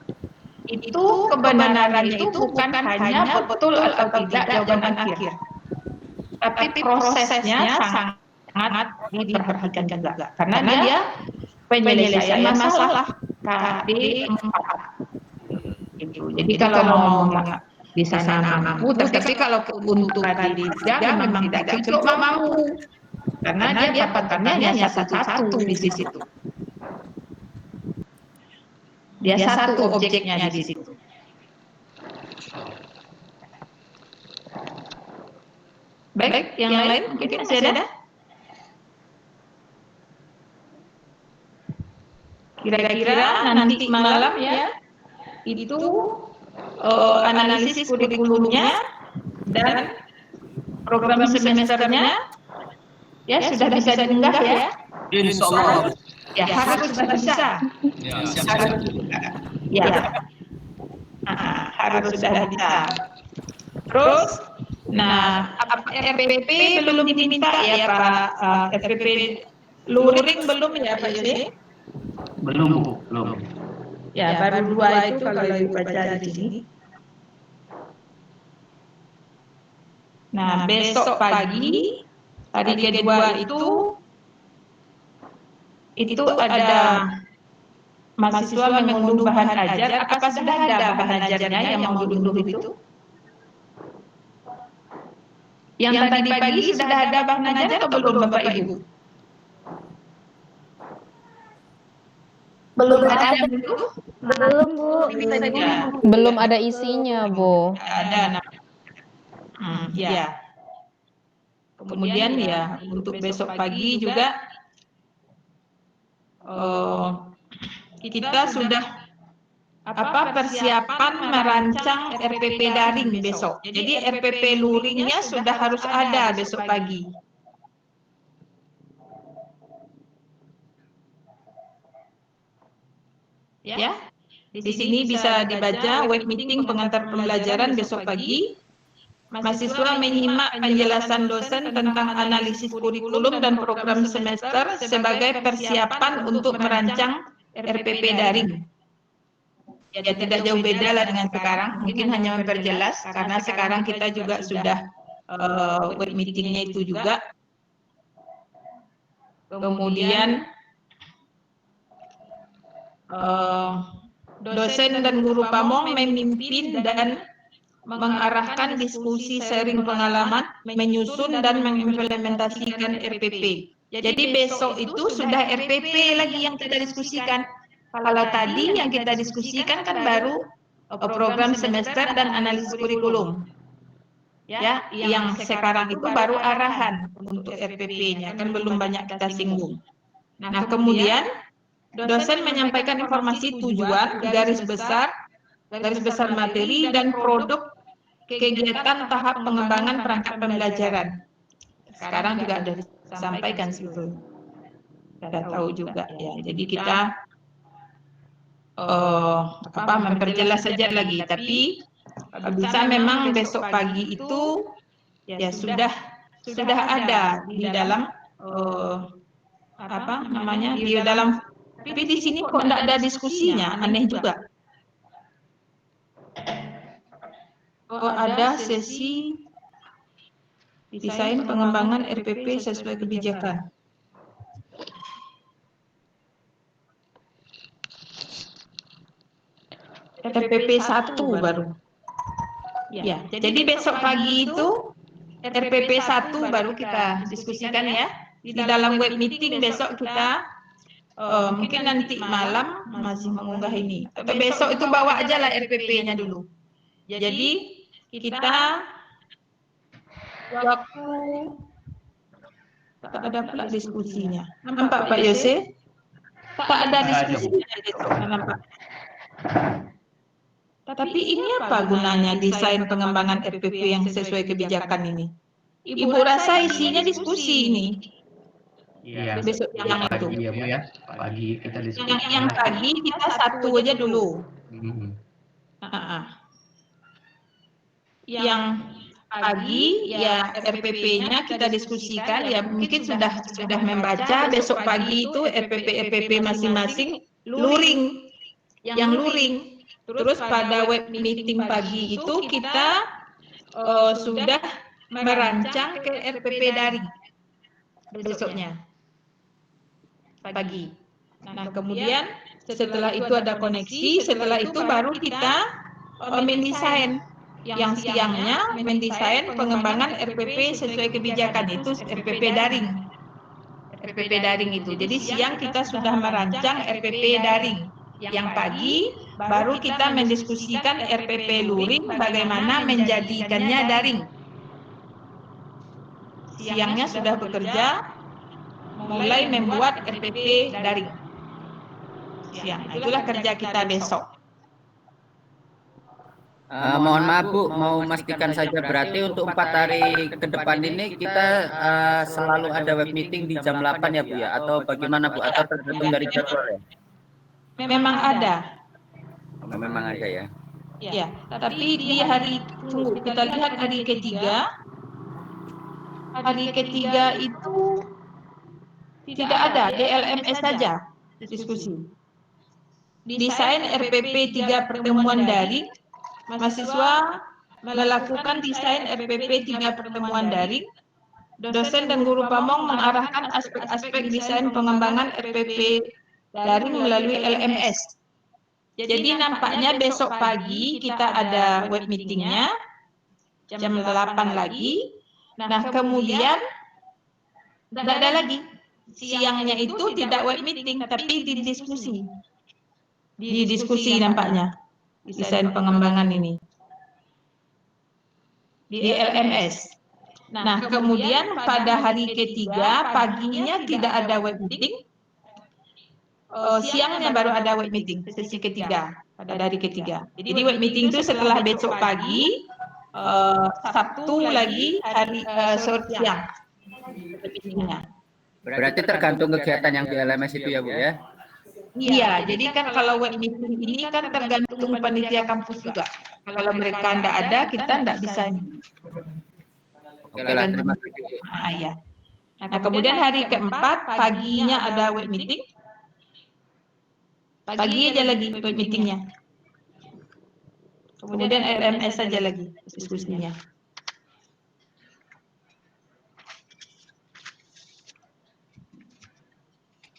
itu kebenarannya itu bukan hanya betul atau tidak jawaban akhir. Tapi prosesnya sangat diperhatikan juga. Karena dia penyelesaian masalah KD4. Gitu. Jadi kalau mau di sana mampu, tapi kalau untuk KD3 memang tidak cukup mampu. Karena dia patokannya hanya satu di situ. Dia satu objeknya di situ. Baik, yang lain mungkin masih ada? Kira-kira nanti malam ya, itu analisis kurikulumnya dan program semesternya ya sudah bisa diunggah ya. Insya Allah. Ya harus sudah bisa. Harus sudah bisa. Terus, nah RPP belum diminta ya Pak, RPP luring belum ya Pak Yose? Belum, Bu. Belum. Ya baru 2 itu kalau dibaca di sini. Nah besok pagi hari kedua itu ada mahasiswa mengunduh bahan ajar. Apa sudah ada bahan ajarnya yang mau diunduh itu? Yang tadi pagi sudah ada bahan ajar atau belum Bapak Ibu? Belum ada Bu. Belum ada isinya, Bu. Ada. Ya. Kemudian ya untuk besok pagi juga kita sudah persiapan merancang RPP daring besok. Jadi RPP luringnya sudah harus ada besok pagi. Ya. Di sini bisa dibaca web meeting pengantar pembelajaran besok pagi. Mahasiswa menyimak penjelasan dosen tentang analisis kurikulum dan program semester sebagai persiapan untuk merancang RPP daring. Ya tidak jauh beda lah dengan sekarang, mungkin hanya memperjelas karena sekarang kita juga sudah web meetingnya itu juga. Kemudian dosen dan guru pamong memimpin dan mengarahkan diskusi sharing pengalaman, menyusun dan mengimplementasikan RPP. Jadi besok itu sudah RPP lagi yang kita diskusikan. Kalau tadi yang kita diskusikan kan baru program semester dan analisis kurikulum. Ya, yang sekarang itu baru arahan untuk RPP-nya, kan belum banyak kita singgung. Nah, kemudian dosen menyampaikan informasi tujuan, garis besar materi dan produk kegiatan tahap pengembangan perangkat pembelajaran. Sekarang juga ada disampaikan sebetulnya. Kita tahu juga ya. Jadi kita memperjelas saja lagi. Tapi bisa memang besok pagi itu ya sudah ada di dalam di dalam. Tapi di sini kok tidak ada diskusinya, aneh juga. Ada sesi desain pengembangan RPP sesuai kebijakan. RPP 1 baru. Ya, jadi besok pagi itu RPP 1 baru kita diskusikan ya. Di dalam web meeting besok kita mungkin nanti malam masih mengunggah ini. Atau besok itu bawa aja lah RPP-nya dulu. Jadi kita waktu tak ada pula diskusinya. Nampak Pak Yose? Tak ada diskusinya besok. Nampak. Tapi ini apa gunanya desain pengembangan RPP yang sesuai kebijakan ini? Ibu rasa isinya diskusi ini. Iya. Besok yang itu. Iya Bu ya. Pagi kita diskusi. Yang pagi kita satu aja dulu. Yang pagi ya RPP-nya kita diskusikan ya mungkin sudah membaca. Besok pagi itu RPP masing-masing luring. Yang luring. Terus pada web meeting pagi itu kita sudah merancang ke RPP daring besoknya pagi. Nah kemudian setelah itu ada koneksi, setelah itu baru kita mendesain. Yang siangnya mendesain pengembangan RPP sesuai kebijakan itu RPP daring. RPP daring itu. Jadi siang kita sudah merancang RPP daring. Yang pagi baru kita mendiskusikan RPP luring bagaimana menjadikannya daring. Siangnya sudah bekerja mulai membuat RPP daring. Siang. Itulah kerja kita besok. Mohon maaf Bu, mau memastikan saja berarti untuk 4 hari ke depan ini kita selalu ada web meeting di jam 8 ya Bu ya? Atau bagaimana Bu? Atau tergantung dari jadwal ya? Memang ada. Memang ada ya. Ya, tapi di hari tunggu kita lihat hari ketiga. Hari ketiga itu tidak ada, DLMS saja diskusi. Desain RPP 3 pertemuan daring, mahasiswa melakukan desain RPP 3 pertemuan daring. Dosen dan guru pamong mengarahkan aspek-aspek desain pengembangan RPP daring melalui LMS. Jadi nampaknya besok pagi kita ada web meetingnya jam 8 lagi. Nah kemudian tidak ada lagi. Siangnya itu tidak web meeting tapi didiskusi. Didiskusi nampaknya desain pengembangan ini. Di LMS. Nah kemudian pada hari ketiga paginya tidak ada web meeting. Siangnya baru ada web meeting, sesi ketiga, pada hari ketiga. Jadi web meeting itu setelah besok pagi, Sabtu lagi, hari sore siang. Berarti tergantung kegiatan yang di LMS itu ya Bu ya? Iya, jadi kan kalau web meeting ini kan tergantung panitia kampus juga. Kalau mereka tidak ada, kita tidak bisa. Oke lah, terima kasih. Iya. Nah kemudian hari keempat, paginya ada web meeting. Pagi aja lagi web meetingnya. Kemudian LMS saja lagi diskusinya.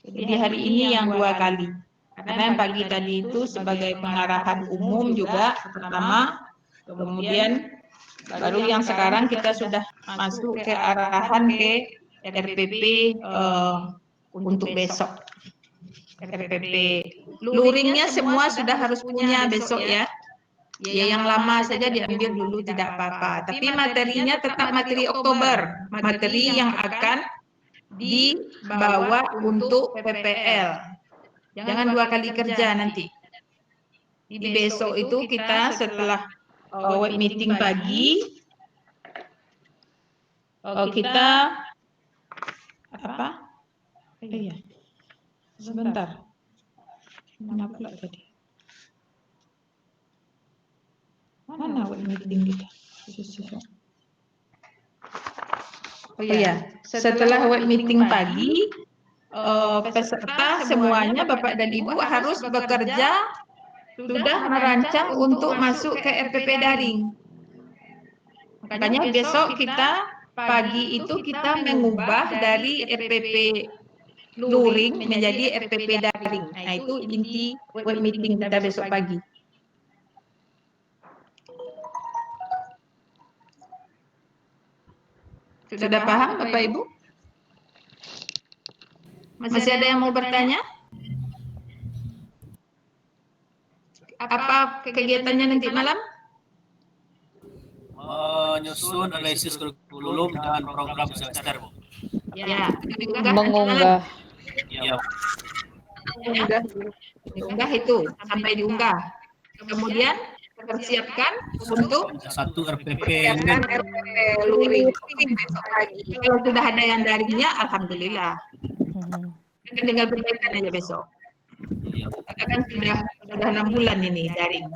Jadi hari ini yang 2 kali. Karena yang pagi tadi itu sebagai pengarahan umum juga pertama, kemudian baru yang sekarang kita sudah masuk ke arahan ke RPP untuk besok. RPP luringnya semua sudah harus punya besok ya. Ya yang lama saja diambil dulu tidak apa-apa. Tapi materinya tetap materi Oktober, materi yang akan dibawa untuk PPL. Jangan 2 kali kerja nanti. Di besok itu kita setelah web meeting pagi, kita apa? Iya. Sebentar. Mana pula tadi? Mana web meeting kita? Oh iya, setelah web meeting pagi, peserta semuanya Bapak dan Ibu harus bekerja sudah merancang untuk masuk ke RPP daring. Makanya besok kita pagi itu kita mengubah dari RPP luring menjadi RPP daring. Nah itu inti web meeting kita besok pagi. Sudah paham Bapak Ibu? Masih ada yang mau bertanya? Apa kegiatannya nanti malam? Menyusun analisis kurikulum dan program semester, Bu. Ya, Mengunggah. Ya. Diunggah itu, sampai diunggah. Kemudian persiapkan untuk Satu RPP persiapkan RPP luring besok pagi. Kalau sudah ada yang daringnya, alhamdulillah. Tinggal perbaikan aja besok. Kan sudah 6 bulan ini daring.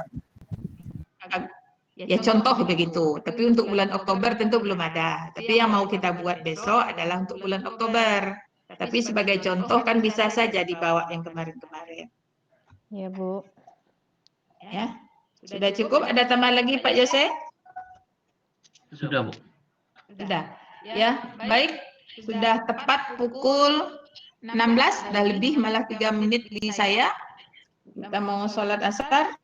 Ya contoh begitu. Tapi untuk bulan Oktober tentu belum ada. Tapi yang mau kita buat besok adalah untuk bulan Oktober. Tapi sebagai contoh kan bisa saja dibawa yang kemarin-kemarin. Ya, Bu. Ya. Sudah cukup? Ada tambah lagi Pak Jose? Sudah, Bu. Sudah. Ya, baik. Sudah tepat pukul 16, dah lebih malah 3 menit di saya. Kita mau sholat asar.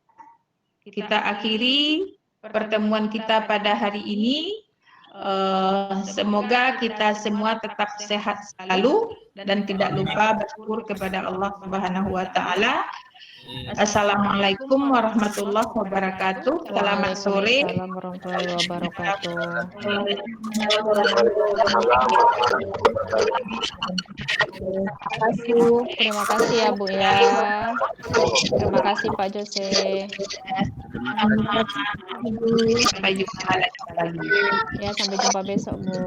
Kita akhiri pertemuan kita pada hari ini. Semoga kita semua tetap sehat selalu dan tidak lupa bersyukur kepada Allah Subhanahu wa taala. Assalamualaikum warahmatullahi wabarakatuh. Selamat sore. Waalaikumsalam warahmatullahi wabarakatuh. Terima kasih ya Bu ya. Terima kasih Pak Jose. Sampai jumpa lagi. Ya, sampai jumpa besok Bu.